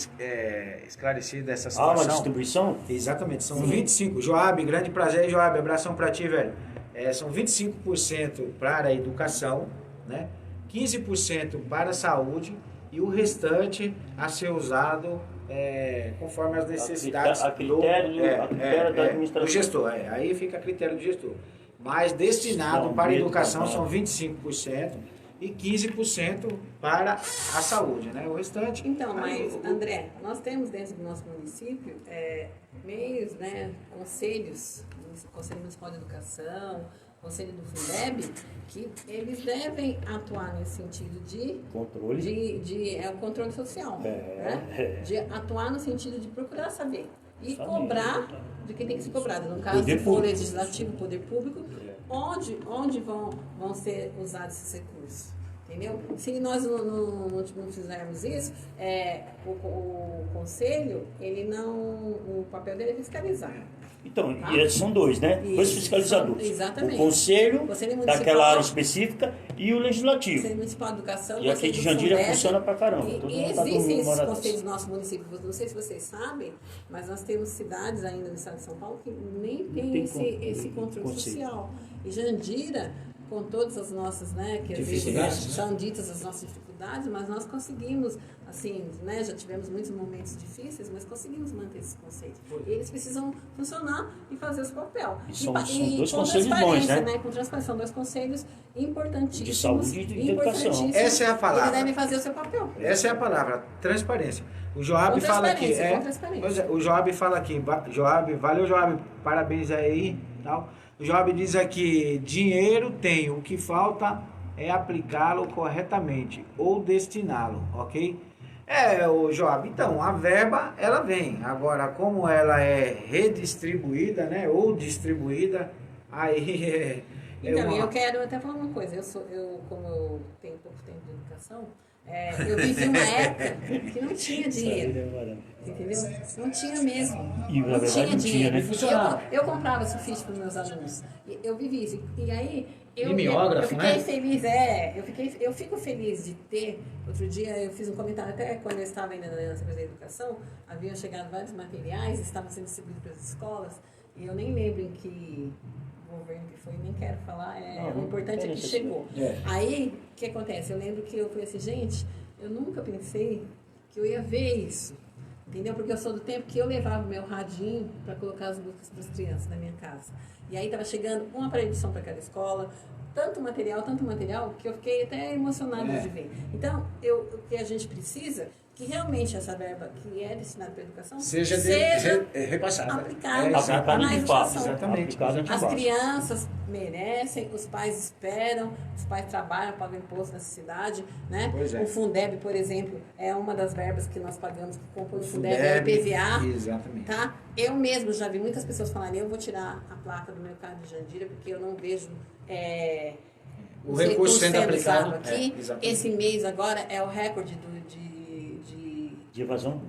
esclarecido essa Há uma situação. distribuição? Exatamente, são 25%. Joab, grande prazer, Joab, abração para ti, velho. São 25% para a educação, né? 15% para a saúde e o restante a ser usado conforme as necessidades a critério da administração. do gestor. Aí fica a critério do gestor. Mas destinado Não, para a mesmo, educação não. são 25% e 15% para a saúde, né? O restante... Então, mas, André, nós temos dentro do nosso município meios, né, conselhos, Conselho Municipal de Educação, Conselho do Fundeb, que eles devem atuar nesse sentido de Controle. o controle social, né? É. De atuar no sentido de procurar saber e Saber. cobrar de quem tem que ser cobrado. No caso, Poder se for público. legislativo, poder público, onde vão ser usados esses recursos. Entendeu? Se nós não fizermos isso, o conselho, o papel dele é fiscalizar. Então, Tá? e esses são dois, né? Isso, Dois fiscalizadores. exatamente. O conselho, Conselho Municipal, daquela área específica, e o legislativo. Conselho Municipal de Educação, E aqui Conselho de do Jandira Fundeb, funciona pra caramba. E Todo mundo tá existem dormindo esses uma hora conselhos dessa. no nosso município, não sei se vocês sabem, mas nós temos cidades ainda no estado de São Paulo que nem tem esse controle conceito. social. E Jandira, com todas as nossas, né, que às vezes Dificuldades, né? são ditas as nossas dificuldades, mas nós conseguimos, assim, né, já tivemos muitos momentos difíceis, mas conseguimos manter esse conceito. E eles precisam funcionar e fazer o seu papel. E são dois com conselhos transparência, bons, né? Com transparência, são dois conselhos importantíssimos. De saúde e de educação. importantíssimos. Essa é a palavra. Eles devem fazer o seu papel. Essa é a palavra, transparência. O Joab Com fala aqui. transparência, com transparência. Pois é, o Joab fala aqui. Joab, valeu, Joab, parabéns aí. Tal. O Joab diz aqui: dinheiro tem, o que falta é aplicá-lo corretamente ou destiná-lo, ok? O Joab, então, a verba ela vem. Agora, como ela é redistribuída, né? Ou distribuída, aí Então, eu quero até falar uma coisa. Como eu tenho pouco tempo de educação, eu vivi uma época que não tinha dinheiro. Entendeu? Não tinha mesmo. E, na não verdade, tinha não tinha, dinheiro. né? Eu comprava sulfite para os meus alunos. Eu vivi isso. E aí, eu Mimeógrafo, fiquei né? feliz. Eu fico feliz de ter. Outro dia eu fiz um comentário, até quando eu estava ainda na Secretaria da Educação, haviam chegado vários materiais, estavam sendo distribuídos para as escolas, e eu nem lembro em que governo que foi, nem quero falar, o importante é que chegou. Aí, o que acontece? Eu lembro que eu falei assim, gente, eu nunca pensei que eu ia ver isso, entendeu? Porque eu sou do tempo que eu levava o meu radinho para colocar as músicas para as crianças na minha casa. E aí estava chegando um aparelho de som para cada escola, tanto material, que eu fiquei até emocionada de ver. Então, o que a gente precisa, que realmente essa verba que é destinada para a educação seja repassada. aplicada Aplicada na de fato, educação. exatamente. Aplicada de As fato. crianças merecem, os pais esperam, os pais trabalham, pagam imposto nessa cidade, né? Pois é. O Fundeb, por exemplo, é uma das verbas que nós pagamos, que compõe o Fundeb, é o IPVA. Exatamente. Tá? Eu mesmo já vi muitas pessoas falarem, eu vou tirar a placa do meu carro de Jandira, porque eu não vejo O recurso sendo aplicado. usado aqui. Exatamente. Esse mês agora é o recorde De evasão?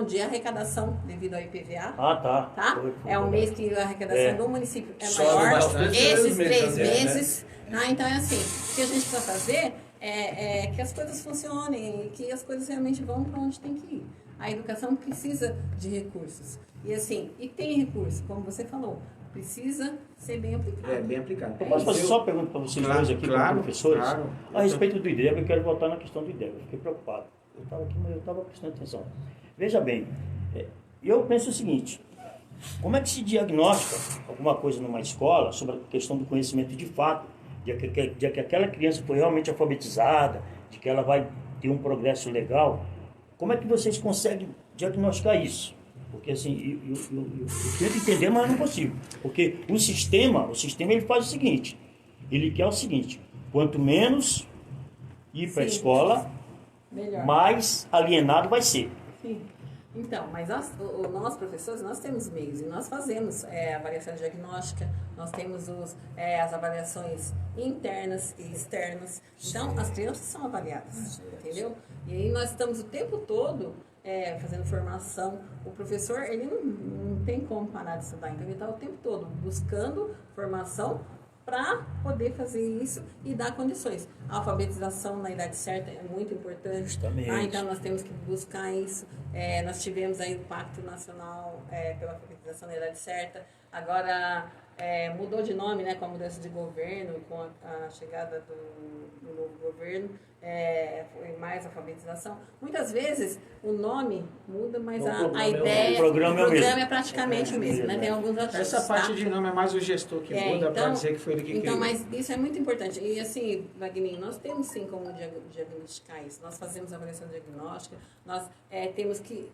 de arrecadação devido ao IPVA. Ah, tá. Tá? Foi É um mês que a arrecadação do município é maior. bastante. Esses 3 Né? meses. Tá? Então é assim, o que a gente precisa fazer é que as coisas funcionem e que as coisas realmente vão para onde tem que ir. A educação precisa de recursos. E assim, e tem recurso, como você falou, precisa ser bem aplicado. Bem aplicado. Eu posso fazer só uma pergunta para vocês dois aqui, como professores? Claro. A respeito do IDEB, eu quero voltar na questão do IDEB. Eu fiquei preocupado. Eu estava aqui, mas eu estava prestando atenção. Veja bem, eu penso o seguinte: como é que se diagnostica alguma coisa numa escola sobre a questão do conhecimento de fato, de que aquela criança foi realmente alfabetizada, de que ela vai ter um progresso legal? Como é que vocês conseguem diagnosticar isso? Porque assim, eu tento entender, mas não consigo. Porque o sistema ele faz o seguinte: ele quer o seguinte, quanto menos ir para a escola, Melhor. mais alienado vai ser. Sim. Então, mas nós professores, nós temos meios e nós fazemos avaliação diagnóstica, nós temos as avaliações internas e externas. Então, as crianças são avaliadas, entendeu? E aí nós estamos o tempo todo fazendo formação. O professor, ele não tem como parar de estudar, então ele está o tempo todo buscando formação para poder fazer isso e dar condições. A alfabetização na idade certa é muito importante. Justamente. Então nós temos que buscar isso. Nós tivemos aí o Pacto Nacional pela Alfabetização na idade certa. Agora mudou de nome, né, com a mudança de governo, com a chegada do novo governo, foi mais alfabetização. Muitas vezes o nome muda, mas a ideia, o programa é praticamente o mesmo, né? Tem alguns ajustes. Essa parte de nome é mais o gestor que muda para dizer que foi ele que então, criou. mas isso é muito importante. E assim, Wagninho, nós temos sim como diagnosticar isso. Nós fazemos avaliação diagnóstica, nós temos que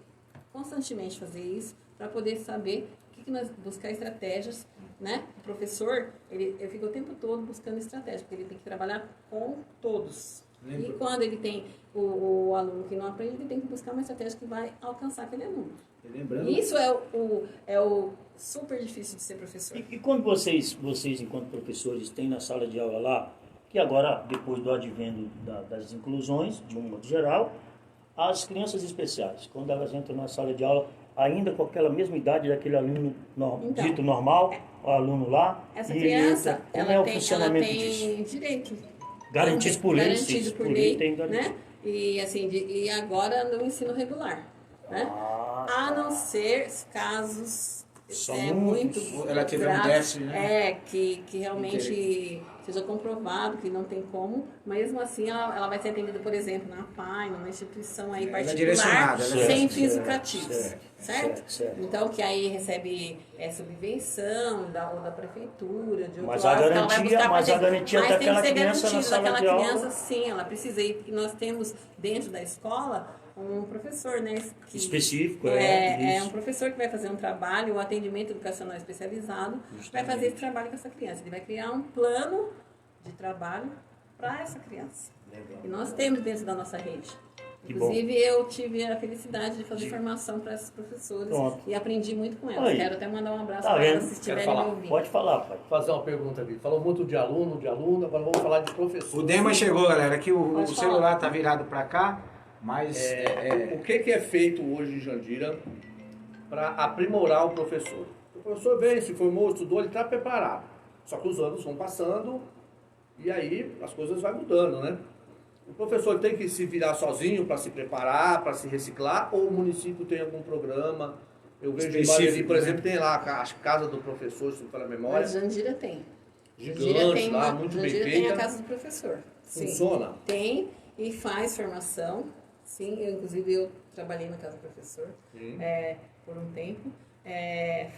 constantemente fazer isso para poder saber que nós buscar estratégias, né? O professor, ele fica o tempo todo buscando estratégias, porque ele tem que trabalhar com todos. E quando ele tem o aluno que não aprende, ele tem que buscar uma estratégia que vai alcançar aquele aluno. Lembrando... Isso é o super difícil de ser professor. E quando vocês, enquanto professores, têm na sala de aula lá, que agora, depois do advento das inclusões, de um modo geral, as crianças especiais, quando elas entram na sala de aula, ainda com aquela mesma idade daquele aluno dito normal, o aluno lá. Essa criança, ela tem disso? direito. Garantido por lei, garantido por lei, tem né? E assim, e agora no ensino regular, né? A não ser casos muito ela teve um déficit, né? que realmente seja comprovado que não tem como, mesmo assim ela vai ser atendida, por exemplo, na PAI, numa instituição aí particular, sem fins lucrativos, certo? Então, que aí recebe subvenção da prefeitura, de outro mas lado, a garantia daquela criança na sala de aula... criança, sim, ela precisa ir, e nós temos dentro da escola um professor, né? Específico, é um professor que vai fazer um trabalho, um atendimento educacional especializado, vai fazer esse trabalho com essa criança. Ele vai criar um plano de trabalho para essa criança. Legal. E nós temos dentro da nossa rede. Inclusive, eu tive a felicidade de fazer formação para esses professores e aprendi muito com elas. Quero até mandar um abraço para elas se estiverem me ouvindo. Pode falar, pai. Fazer uma pergunta aqui. Falou muito de aluno, agora vamos falar de professor. O Dema chegou, galera, aqui o celular está virado para cá. Mas o que é feito hoje em Jandira para aprimorar o professor? O professor vem, se formou, estudou, ele está preparado. Só que os anos vão passando e aí as coisas vão mudando, né? O professor tem que se virar sozinho para se preparar, para se reciclar, ou o município tem algum programa? Eu vejo em Barueri, por exemplo, tem lá a casa do professor, se não for a memória. Mas Jandira tem. Gigante lá, muito bem feita. Jandira tem a casa do professor. Funciona? Sim, tem e faz formação. Sim, eu trabalhei na casa do professor por um tempo.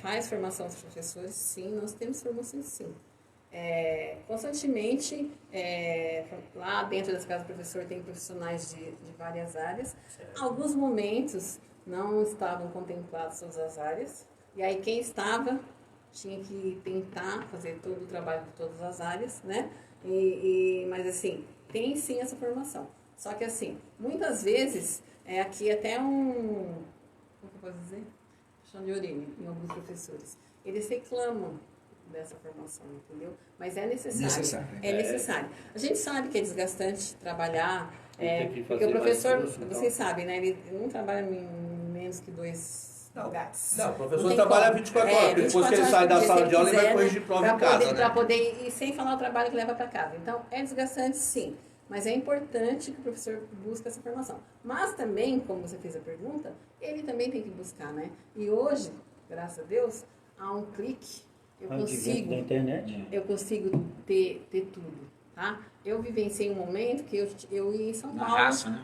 Faz formação dos professores, sim, nós temos formações, sim. Constantemente, lá dentro das casas do professor tem profissionais de várias áreas. Certo. Alguns momentos não estavam contempladas todas as áreas, e aí quem estava tinha que tentar fazer todo o trabalho de todas as áreas, né? Mas assim, tem sim essa formação. Só que assim, muitas vezes, aqui até como que eu posso dizer? Chão de orelha em alguns professores. Eles reclamam dessa formação, entendeu? Mas é necessário. É necessário. A gente sabe que é desgastante trabalhar, porque o professor, vocês sabem, né? Ele não trabalha em menos que 2 lugares. Não, o professor trabalha 24 horas. Depois que ele sai da sala de aula, ele vai corrigir prova em casa, né? Para poder, e sem falar o trabalho que leva para casa. Então, é desgastante, sim. Mas é importante que o professor busque essa formação. Mas também, como você fez a pergunta, ele também tem que buscar, né? E hoje, graças a Deus, há um clique, eu consigo ter tudo, tá? Eu vivenciei um momento que eu ia em São Paulo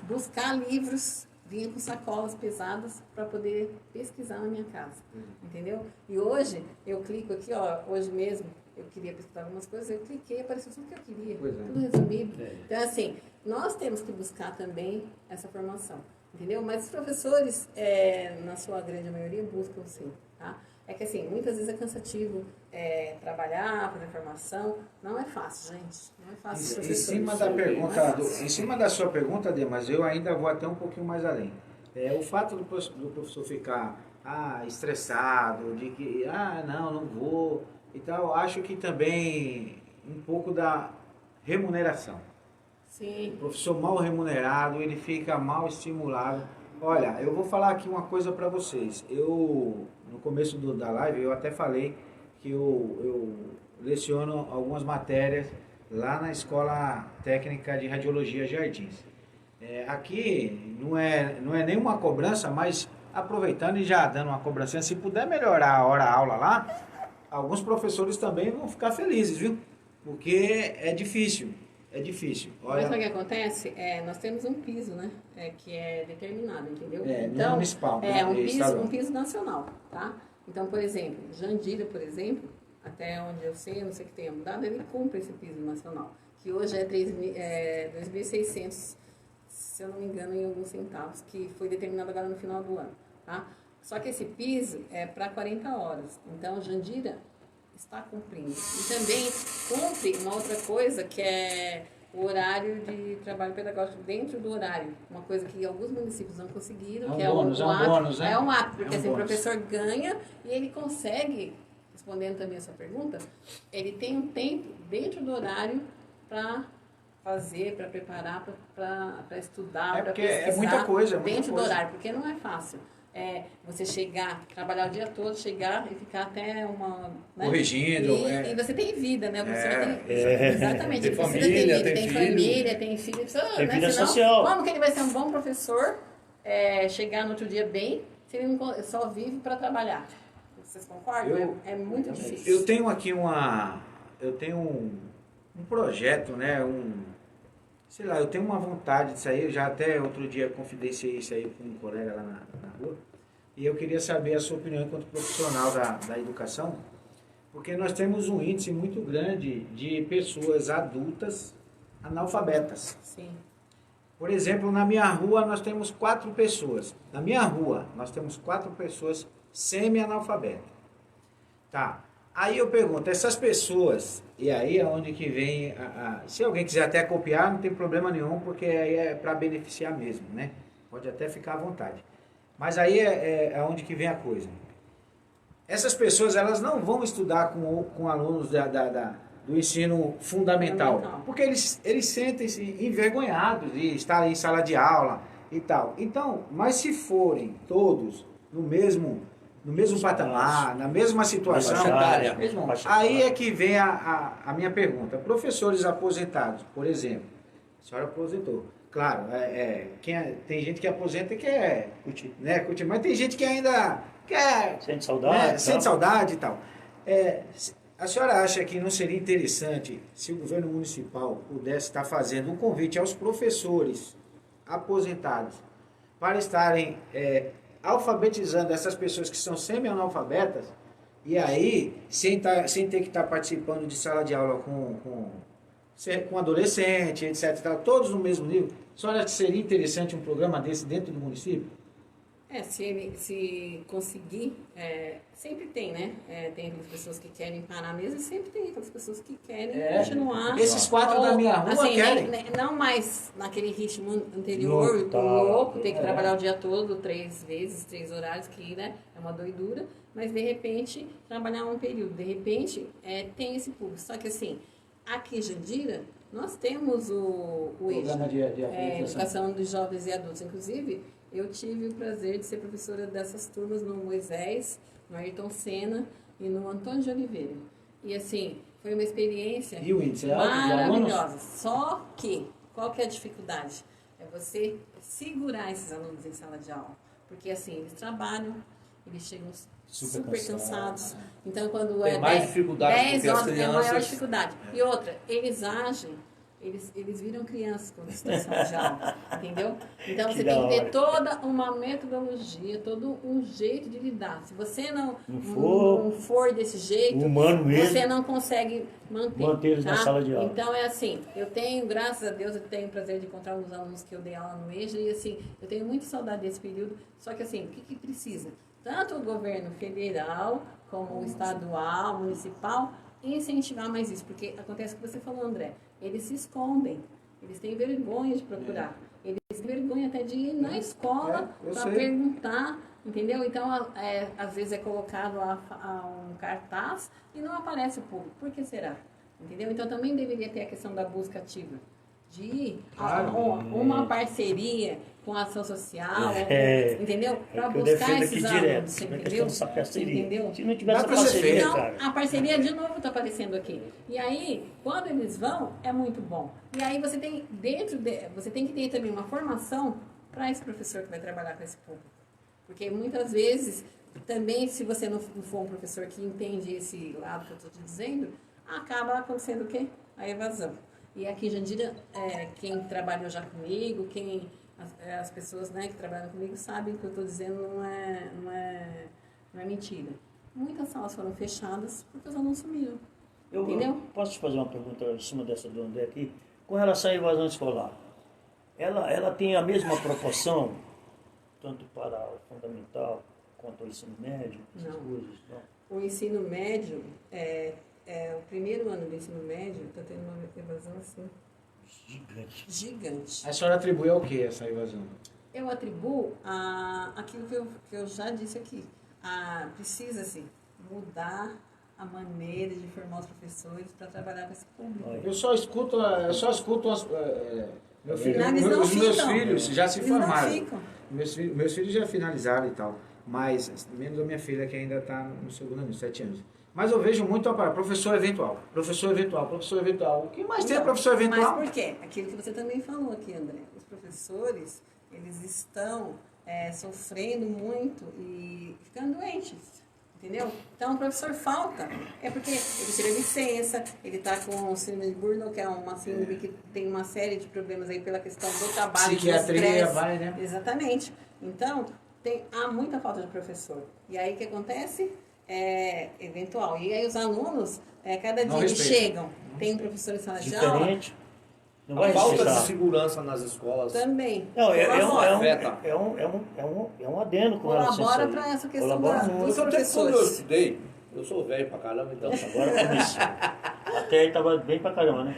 buscar livros, vinha com sacolas pesadas para poder pesquisar na minha casa, entendeu? E hoje, eu clico aqui, hoje mesmo, eu queria pesquisar algumas coisas, eu cliquei e apareceu tudo que eu queria, tudo resumido. Então, assim, nós temos que buscar também essa formação, entendeu? Mas os professores, na sua grande maioria, buscam sim, tá? É que, assim, muitas vezes é cansativo trabalhar, fazer formação. Não é fácil, gente. Não é fácil. Em cima da sua pergunta, Demas, eu ainda vou até um pouquinho mais além. O fato do professor ficar estressado, de que, não vou... Então, acho que também um pouco da remuneração. Sim. O professor mal remunerado, ele fica mal estimulado Olha, eu vou falar aqui uma coisa para vocês. No começo da live, eu até falei que eu leciono algumas matérias lá na Escola Técnica de Radiologia Jardins. Aqui não é nenhuma cobrança, mas aproveitando e já dando uma cobrança, se puder melhorar a hora-aula lá, alguns professores também vão ficar felizes, viu? Porque é difícil. É difícil. Mas sabe o que acontece? Nós temos um piso, né? Que é determinado, entendeu? Não é Então, municipal, né? um piso nacional, tá? Então, por exemplo, Jandira, por exemplo, até onde eu sei, não sei que tenha mudado, ele cumpre esse piso nacional, que hoje é 2.600, se eu não me engano, em alguns centavos, que foi determinado agora no final do ano, tá? Só que esse piso é para 40 horas. Então, Jandira está cumprindo. E também cumpre uma outra coisa que é o horário de trabalho pedagógico dentro do horário. Uma coisa que alguns municípios não conseguiram, que é um bônus, né? É um ato, porque É um assim, o bônus. professor ganha e ele consegue, respondendo também a sua pergunta, ele tem um tempo dentro do horário para fazer, para preparar, para estudar, para porque pesquisar. é muita coisa, dentro coisa. do horário, porque não é fácil. Você chegar, trabalhar o dia todo, chegar e ficar até uma... Né? Corrigindo. E você tem vida, né? Você exatamente. Tem Ele precisa família, ter vida, tem tem filho. família, tem filho. Precisa, Tem né? vida Senão, social. como que ele vai ser um bom professor, chegar no outro dia bem, se ele não, só vive para trabalhar? Vocês concordam? É muito difícil. Eu tenho aqui um projeto, né? Sei lá, eu tenho uma vontade disso aí, eu já até outro dia confidenciei isso aí com um colega lá na rua, e eu queria saber a sua opinião enquanto profissional da educação, porque nós temos um índice muito grande de pessoas adultas analfabetas. Sim. Por exemplo, na minha rua nós temos 4 pessoas. Na minha rua nós temos 4 pessoas semi-analfabetas. Tá. Aí eu pergunto, essas pessoas, e aí é onde que vem, se alguém quiser até copiar, não tem problema nenhum, porque aí é para beneficiar mesmo, né? Pode até ficar à vontade. Mas aí é onde que vem a coisa. Essas pessoas, elas não vão estudar com alunos do ensino fundamental, porque eles sentem-se envergonhados de estar em sala de aula e tal. Então, mas se forem todos no mesmo patamar, na mesma situação, aí é que vem a minha pergunta. Professores aposentados, por exemplo, a senhora aposentou. Claro, tem gente que aposenta e quer curtir, mas tem gente que ainda quer... Sente saudade. Né, sente saudade e tal. A senhora acha que não seria interessante se o governo municipal pudesse estar fazendo um convite aos professores aposentados para estarem alfabetizando essas pessoas que são semi-analfabetas, e aí, sem ter que estar participando de sala de aula com adolescente, etc., todos no mesmo nível? A senhora acha que seria interessante um programa desse dentro do município? Se conseguir, sempre tem, né? Tem aquelas pessoas que querem parar mesmo e sempre tem aquelas pessoas que querem continuar. Esses 4 da minha rua querem. Não mais naquele ritmo anterior, louco, ter que trabalhar o dia todo, 3 vezes, 3 horários, que né, é uma doidura, mas de repente trabalhar um período. De repente tem esse público. Só que assim, aqui em Jandira, nós temos o Programa de Educação dos Jovens e Adultos. Inclusive, eu tive o prazer de ser professora dessas turmas no Moisés, no Ayrton Senna e no Antônio de Oliveira. E assim, foi uma experiência E o índice é alto de maravilhosa. alunos? Só que, qual que é a dificuldade? É você segurar esses alunos em sala de aula. Porque assim, eles trabalham, eles chegam super cansados. Então, quando Tem mais dificuldade do 10 que as horas, é a maior crianças. dificuldade. E outra, eles agem, eles viram crianças quando estão em sala de aula, entendeu? Então, Que você da tem que ter hora. toda uma metodologia, todo um jeito de lidar. Se você não for desse jeito, Humano mesmo. você não consegue manter Eles na sala de aula. Então, é assim, eu tenho, graças a Deus, eu tenho o prazer de encontrar os alunos que eu dei aula no EJA e, assim, eu tenho muita saudade desse período. Só que, assim, o que precisa? Tanto o governo federal, como o estadual, municipal, incentivar mais isso. Porque acontece o que você falou, André, eles se escondem, eles têm vergonha de procurar. Eles têm vergonha até de ir na escola para perguntar, entendeu? Então, às vezes é colocado um cartaz e não aparece o público. Por que será? Entendeu? Então, também deveria ter a questão da busca ativa. de Claro. uma parceria com a ação social, entendeu? Para que eu buscar defendo esses aqui direto, alunos, sobre a entendeu? questão dessa parceria. Entendeu? Se não tivesse Dá essa pra ser parceria, feito. Então, cara... a parceria de novo está aparecendo aqui. E aí, quando eles vão, é muito bom. E aí você tem você tem que ter também uma formação para esse professor que vai trabalhar com esse público. Porque muitas vezes, também, se você não for um professor que entende esse lado que eu estou te dizendo, acaba acontecendo o quê? A evasão. E aqui, Jandira, quem trabalhou já comigo, as pessoas, né, que trabalham comigo sabem que o que eu estou dizendo não é mentira. Muitas salas foram fechadas porque os alunos sumiram. Entendeu? Eu posso te fazer uma pergunta em cima dessa do André aqui? Com relação à evasão escolar, ela tem a mesma proporção, tanto para o fundamental quanto ao ensino médio? Essas Não. coisas? Não. O ensino médio, o primeiro ano do ensino médio está tendo uma evasão assim, gigante. A senhora atribui ao que essa evasão? Eu atribuo aquilo que eu já disse aqui. Precisa-se mudar a maneira de formar os professores para trabalhar com esse público. Olha. Eu só escuto meu filho, Eles não os meus ficam. filhos já se Eles não formaram. ficam. Meus filhos já finalizaram e tal. Mas, menos a minha filha que ainda está no segundo ano, 7 anos. Mas eu vejo muito professor eventual. Professor eventual, professor eventual. O que mais tem é professor eventual? Mas por quê? Aquilo que você também falou aqui, André. Os professores, eles estão sofrendo muito e ficando doentes. Entendeu? Então o professor falta. É porque ele tira licença, ele está com síndrome de Burnout, que é uma síndrome que tem uma série de problemas aí pela questão do trabalho. Psiquiatria, do estresse. vai, né? Exatamente. Então, há muita falta de professor. E aí o que acontece? Eventual. E aí os alunos, cada Não dia que respeitam. chegam, tem um professor em sala de aula, Diferente. Não vai A falta de respeitar. segurança nas escolas. também. Não, colabora. é um adendo com relação a isso Colabora aí. para essa questão Colabora dos muito. Então, quando eu professores. estudei, eu sou velho pra caramba, então. Agora começou. Até aí tava bem pra caramba, né?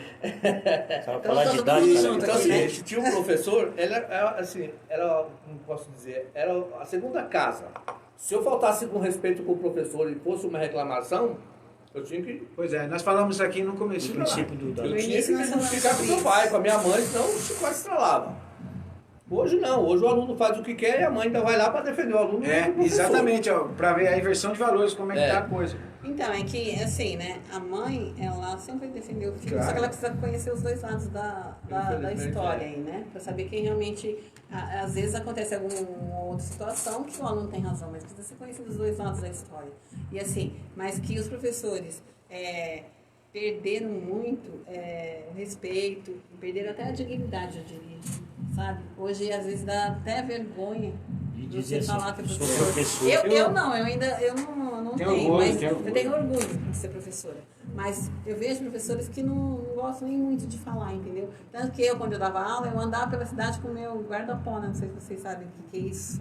Tava falar tá de todo idade, mundo cara. junto Então, aqui, assim, né? tinha um professor, como posso dizer, era a segunda casa. Se eu faltasse com respeito com o professor e fosse uma reclamação, eu tinha que... Pois é, nós falamos aqui no começo. O princípio da... Eu No tinha início que nós falamos ficar com sobre meu isso. pai, com a minha mãe, senão o chicote estralava. Hoje não, hoje o aluno faz o que quer e a mãe ainda vai lá para defender o aluno. do professor. Exatamente, para ver a inversão de valores, como é que tá a coisa. Então, é que, assim, né, a mãe, ela sempre defendeu o filho, Claro. só que ela precisa conhecer os dois lados da Infelizmente, história aí, né? Pra saber quem realmente, às vezes acontece alguma outra situação que o aluno tem razão, mas precisa ser conhecido os dois lados da história. E assim, mas que os professores perderam muito o respeito, perderam até a dignidade, eu diria, sabe? Hoje, às vezes, dá até vergonha De de dizer você assim, falar que é sou professor. professor. Eu não Tenho tenho, orgulho, mas tenho eu orgulho. tenho orgulho de ser professora. Mas eu vejo professores que não gostam nem muito de falar, entendeu? Tanto que eu, quando eu dava aula, eu andava pela cidade com o meu guarda-pó, né? Não sei se vocês sabem o que é isso.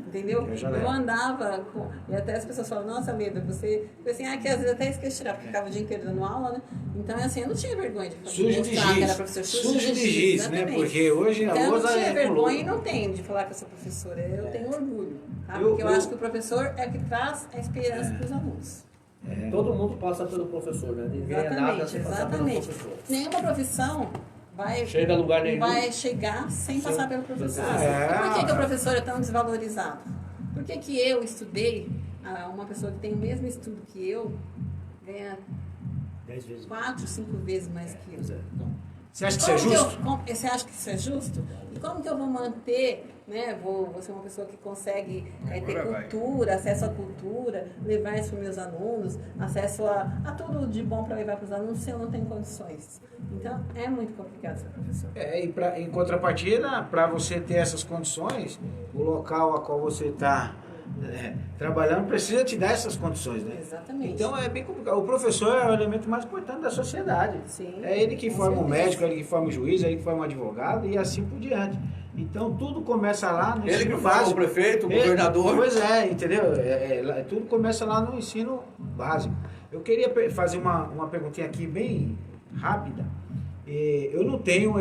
Entendeu? Eu já Eu lembro. andava com... E até as pessoas falam, nossa, Leda, você... Eu assim, que às vezes até esqueci de tirar, porque ficava o dia inteiro dando aula, né? Então, assim, eu não tinha vergonha de Sujo de mostrar que era giz. professora. Sujo de giz, né? exatamente. Porque hoje a Então, eu lousa não tinha é vergonha e colou. não tenho de falar que eu sou professora. Eu tenho orgulho. Sabe? Eu- Porque eu eu- acho que o professor é o que traz a esperança para os alunos. Todo mundo passa pelo professor, né? Ninguém é nada sem passar pelo Exatamente. professor. Nenhuma profissão vai, Chega a lugar nenhum. vai chegar sem passar pelo professor. É. E por que o professor é tão desvalorizado? Por que eu estudei, uma pessoa que tem o mesmo estudo que eu, ganha 10 vezes. 4, 5 vezes mais que eu? Você acha que isso é justo? Você acha que isso é justo? E como que eu vou manter, né? Vou ser uma pessoa que consegue ter cultura, acesso à cultura, levar isso para os meus alunos, acesso a tudo de bom para levar para os alunos se eu não tenho condições. Então, é muito complicado ser professor. Em contrapartida, para você ter essas condições, o local a qual você está trabalhando precisa te dar essas condições, né? Exatamente. Então é bem complicado. O professor é o elemento mais importante da sociedade. Sim, É ele que com forma o certeza. médico, é ele que forma o juiz, é ele que forma o advogado e assim por diante. Então tudo começa lá no Ele ensino que faz o básico. prefeito, o É, governador. Pois é, entendeu? Tudo começa lá no ensino básico. Eu queria fazer uma perguntinha aqui bem rápida. Eu não tenho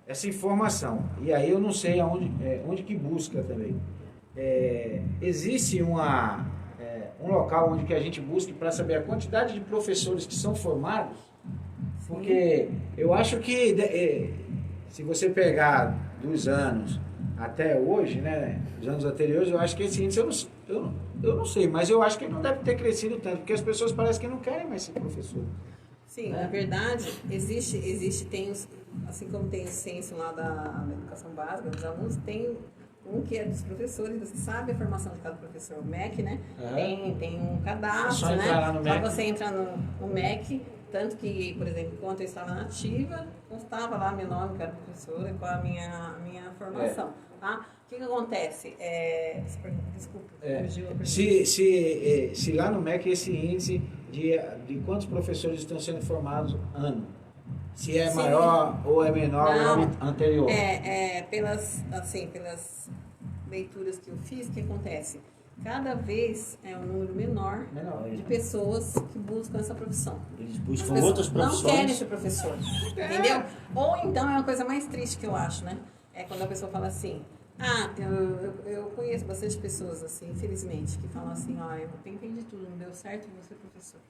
essa informação. E aí eu não sei onde que busca também. Existe um local onde que a gente busque para saber a quantidade de professores que são formados? Porque eu acho que se você pegar dos anos até hoje, né, os anos anteriores, eu acho que esse índice, eu não sei, mas eu acho que ele não deve ter crescido tanto, porque as pessoas parecem que não querem mais ser professor. Sim, na verdade, existe, assim como tem o censo lá da educação básica dos alunos, tem um que é dos professores, você sabe a formação de cada professor, o MEC, né? Tem um cadastro, É só entrar né? lá no Só MEC. você entrar no MEC, tanto que, por exemplo, enquanto eu estava na ativa, constava lá meu nome, que era professora, com a minha formação, tá? O que acontece? Desculpa, fugiu a pergunta. Se lá no MEC esse índice de quantos professores estão sendo formados ano, se é Sim. maior ou é menor Não, ao anterior. pelas leituras que eu fiz, o que acontece? Cada vez é um número menor de pessoas que buscam essa profissão. Eles As buscam pessoas outras profissões. não querem ser professor, entendeu? Ou então é uma coisa mais triste que eu acho, né? É quando a pessoa fala assim, eu conheço bastante pessoas, assim, infelizmente, que falam assim, eu tentei de tudo, não deu certo, vou ser professor.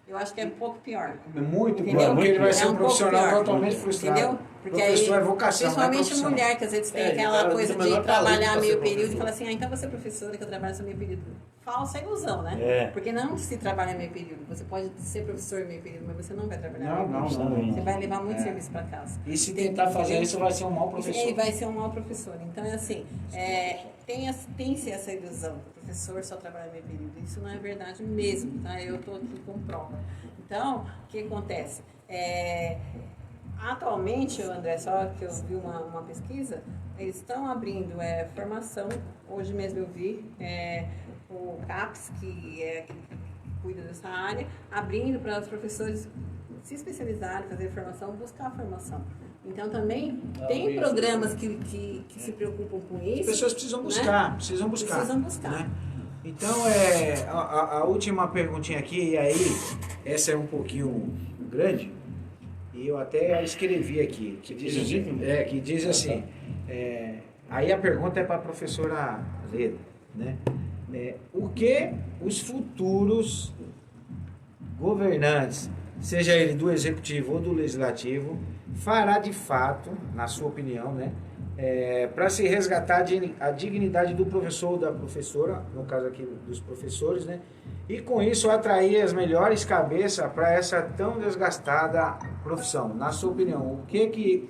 Eu acho que é um pouco pior. Muito Entendeu? bom, porque ele vai ser um pouco profissional pior. totalmente frustrado. Entendeu? Porque Professor aí, é vocação, não é principalmente profissão. mulher, que às vezes tem É, aquela cara, coisa tem o menor de trabalhar talento pra meio ser período e professor. fala assim, então você é professora que eu trabalho só meio período. Falsa ilusão, né? É. Porque não se trabalha meio período. Você pode ser professor meio período, mas você não vai trabalhar Não, meio período. não. Você vai levar muito serviço para casa. E se Tem tentar que- fazer entendeu? isso, vai ser um mau professor. Ele vai ser um mau professor. Então, é assim, tem-se essa ilusão. O professor só trabalha meio período. Isso não é verdade mesmo, tá? Eu estou aqui com prova. Então, o que acontece? Atualmente, André, só que eu vi uma pesquisa, eles estão abrindo formação. Hoje mesmo eu vi o CAPES, que cuida dessa área, abrindo para os professores se especializarem, fazer formação, buscar a formação. Então também tem programas que se preocupam com isso. As pessoas precisam né? buscar, Precisam buscar. né? Então, a última perguntinha aqui, e aí, essa é um pouquinho grande, e eu até escrevi aqui, que diz assim, aí a pergunta é para a professora Leda, né? O que os futuros governantes, seja ele do executivo ou do legislativo, fará de fato, na sua opinião, né, para se resgatar a dignidade do professor ou da professora, no caso aqui dos professores, né, e com isso atrair as melhores cabeças para essa tão desgastada profissão? Na sua opinião, o que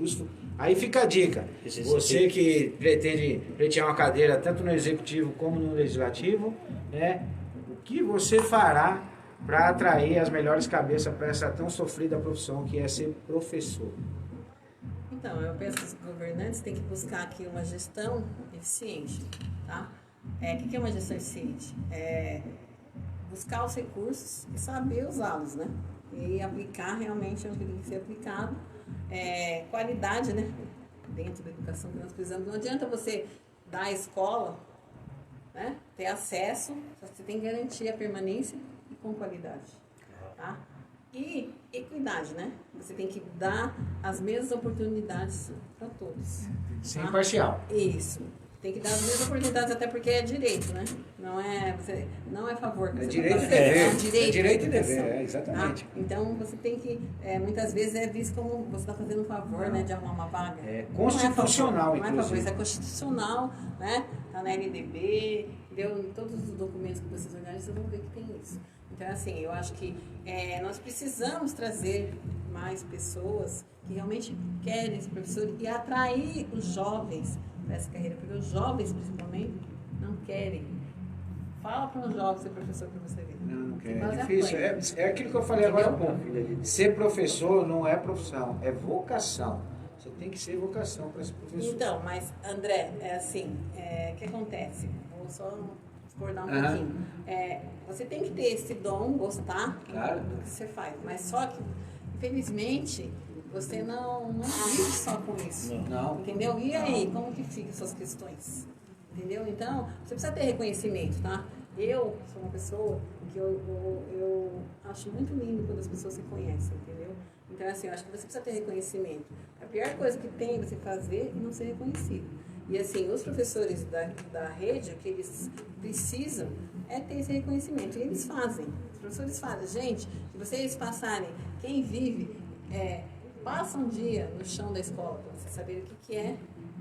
Aí fica a dica, você que pretende pleitear uma cadeira tanto no executivo como no legislativo, né, o que você fará para atrair as melhores cabeças para essa tão sofrida profissão que é ser professor? Então, eu penso que os governantes têm que buscar aqui uma gestão eficiente, tá? O que é uma gestão eficiente? Buscar os recursos e saber usá-los, né? E aplicar realmente onde tem que ser aplicado. Qualidade, né? Dentro da educação que nós precisamos. Não adianta você dar a escola, né? Ter acesso, você tem que garantir a permanência e com qualidade, tá? E equidade, né? Você tem que dar as mesmas oportunidades para todos. Ser tá? imparcial. Isso. Tem que dar as mesmas oportunidades, até porque é direito, né? Não é favor. Que É você direito tá e fazendo, dever. É um direito, É direito e da educação, dever, exatamente. tá? Então, você tem que, muitas vezes é visto como você está fazendo um favor, né? De arrumar uma vaga. É constitucional, não é favor, inclusive. isso é constitucional, né? Está na LDB, deu em todos os documentos que vocês olharem, vocês vão ver que tem isso. Então, assim, eu acho que nós precisamos trazer mais pessoas que realmente querem ser professor e atrair os jovens para essa carreira, porque os jovens, principalmente, não querem. Fala para um jovem ser professor para você ver. Não quer. Quase É difícil. apanha. É aquilo que eu falei agora há Entendeu? pouco. Ser professor não é profissão, é vocação. Você tem que ser vocação para ser professor. Então, mas, André, o que acontece? Vou só discordar um Aham. pouquinho. Você tem que ter esse dom, gostar Claro. do que você faz, mas só que, infelizmente, você não vive só com isso. Não. Entendeu? E aí, como que ficam suas questões? Entendeu? Então, você precisa ter reconhecimento, tá? Eu sou uma pessoa que eu acho muito lindo quando as pessoas se conhecem, entendeu? Então, assim, eu acho que você precisa ter reconhecimento. A pior coisa que tem é você fazer e não ser reconhecido. E, assim, os professores da rede, o que eles precisam é ter esse reconhecimento. E eles fazem. Os professores fazem. Gente, se vocês passarem, quem vive passa um dia no chão da escola para você saber o que é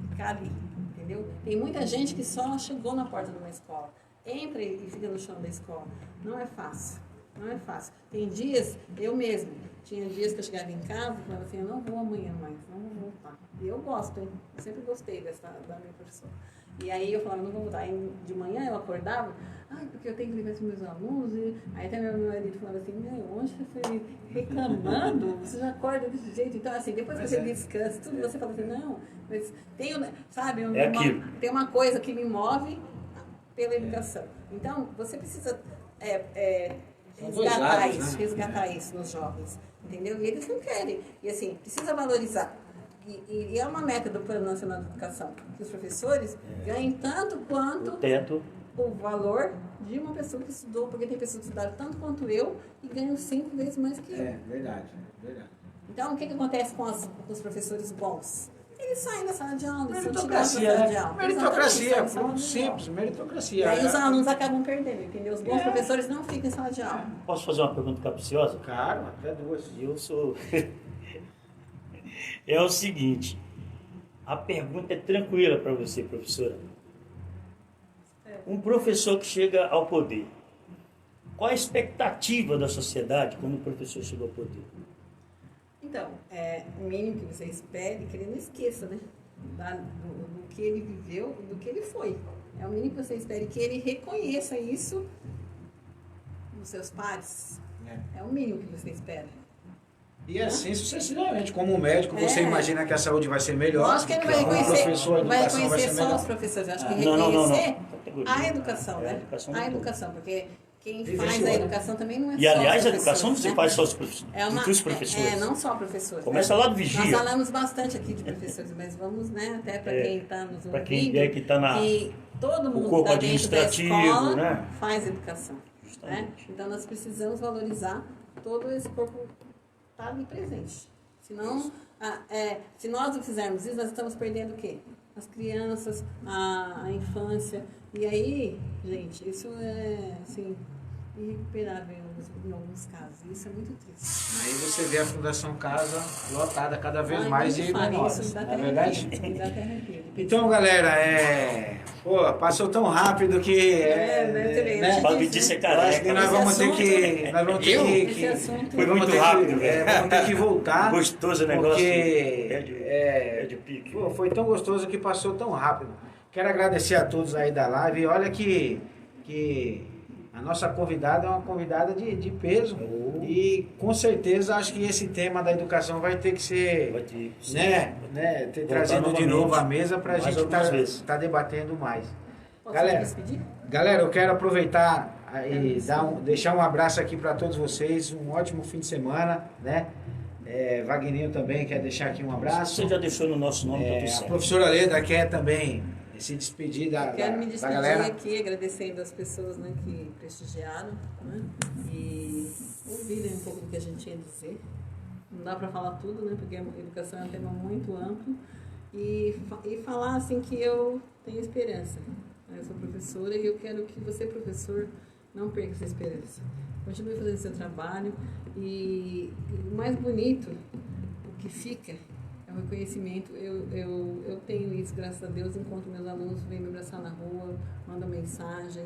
ficar ali, entendeu? Tem muita gente que só chegou na porta de uma escola, entra e fica no chão da escola. Não é fácil, não é fácil. Tem dias, eu mesmo, tinha dias que eu chegava em casa e falava assim, eu não vou amanhã mais, não vou voltar. E eu gosto, hein? Eu sempre gostei da minha professora. E aí eu falava, não vou voltar. Aí de manhã eu acordava, porque eu tenho que ligar para os meus alunos. E aí até meu marido falava assim, onde você foi reclamando? Você já acorda desse jeito. Então, assim, depois que você descansa, tudo você fala assim, não, mas tem, sabe, tem uma coisa que me move pela educação. Então, você precisa resgatar isso nos jovens, entendeu? E eles não querem. E assim, precisa valorizar. E é uma meta do Plano Nacional de Educação, que os professores ganhem tanto quanto o valor de uma pessoa que estudou, porque tem pessoas que estudaram tanto quanto eu e ganham 5 vezes mais que eu. Verdade. Então, o que acontece com os professores bons? Eles saem da sala de aula, eles são Meritocracia, tirados da sala de aula. Meritocracia, pronto, simples, meritocracia. E aí os alunos acabam perdendo, entendeu? Os bons professores não ficam em sala de aula. Posso fazer uma pergunta capciosa? Claro, até 2. Eu sou... É o seguinte, a pergunta é tranquila para você, professora. Um professor que chega ao poder, qual a expectativa da sociedade quando o professor chega ao poder? Então, o mínimo que você espere que ele não esqueça, né? Do que ele viveu, do que ele foi. É o mínimo que você espere que ele reconheça isso nos seus pares. É o mínimo que você espera. E assim sucessivamente, como médico, você imagina que a saúde vai ser melhor. Eu acho que ele vai reconhecer, vai reconhecer só os professores. Eu acho que reconhecer a educação, né? A educação, porque quem faz a educação também não é só os professores. E aliás, a educação não se faz só os professores. Não só professores. Começa lá do vigia. Nós falamos bastante aqui de professores, mas vamos, né, até para quem está nos ouvindo. Para quem é que está que todo mundo corpo está dentro da escola, né? Faz educação. Né? Então nós precisamos valorizar todo esse corpo está ali presente. Senão, se nós não fizermos isso, nós estamos perdendo o quê? As crianças, a infância. E aí, gente, isso é, assim, irrecuperável em alguns casos. Isso é muito triste. Aí você vê a Fundação Casa lotada cada vez mais de menores. Não é verdade? Então, galera, passou tão rápido que... Pode dizer, cara. Acho que nós vamos ter que... Foi muito rápido, velho. Vamos ter que voltar. Gostoso o negócio. Porque foi tão gostoso que passou tão rápido. Quero agradecer a todos aí da live. Olha que a nossa convidada é uma convidada de peso. E com certeza acho que esse tema da educação vai ter que ser ter trazido de novo à mesa para a gente estar debatendo mais. Galera, eu quero aproveitar e deixar um abraço aqui para todos vocês. Um ótimo fim de semana, né? Wagninho também quer deixar aqui um abraço. Você já deixou no nosso nome, tá tudo certo. A professora Leda quer também se despedir da galera. Quero me despedir aqui, agradecendo as pessoas, né, que prestigiaram, né, e ouvirem um pouco do que a gente tinha a dizer. Não dá para falar tudo, né, porque a educação é um tema muito amplo. E falar assim que eu tenho esperança. Eu sou professora e eu quero que você, professor, não perca essa esperança. Continue fazendo seu trabalho e o mais bonito, o que fica, é o reconhecimento. Eu tenho isso, graças a Deus, encontro meus alunos, vêm me abraçar na rua, mandam mensagem,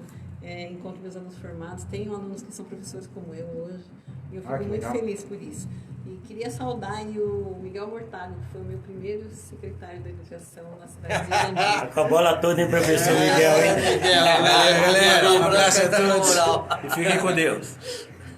encontro meus alunos formados, tenho alunos que são professores como eu hoje, e eu fico muito feliz por isso. E queria saudar o Miguel Mortalho, que foi o meu primeiro secretário da Educação na cidade de Jandira. Com a bola toda, hein, professor Miguel, hein? Galera, um abraço a todos e fiquem com Deus.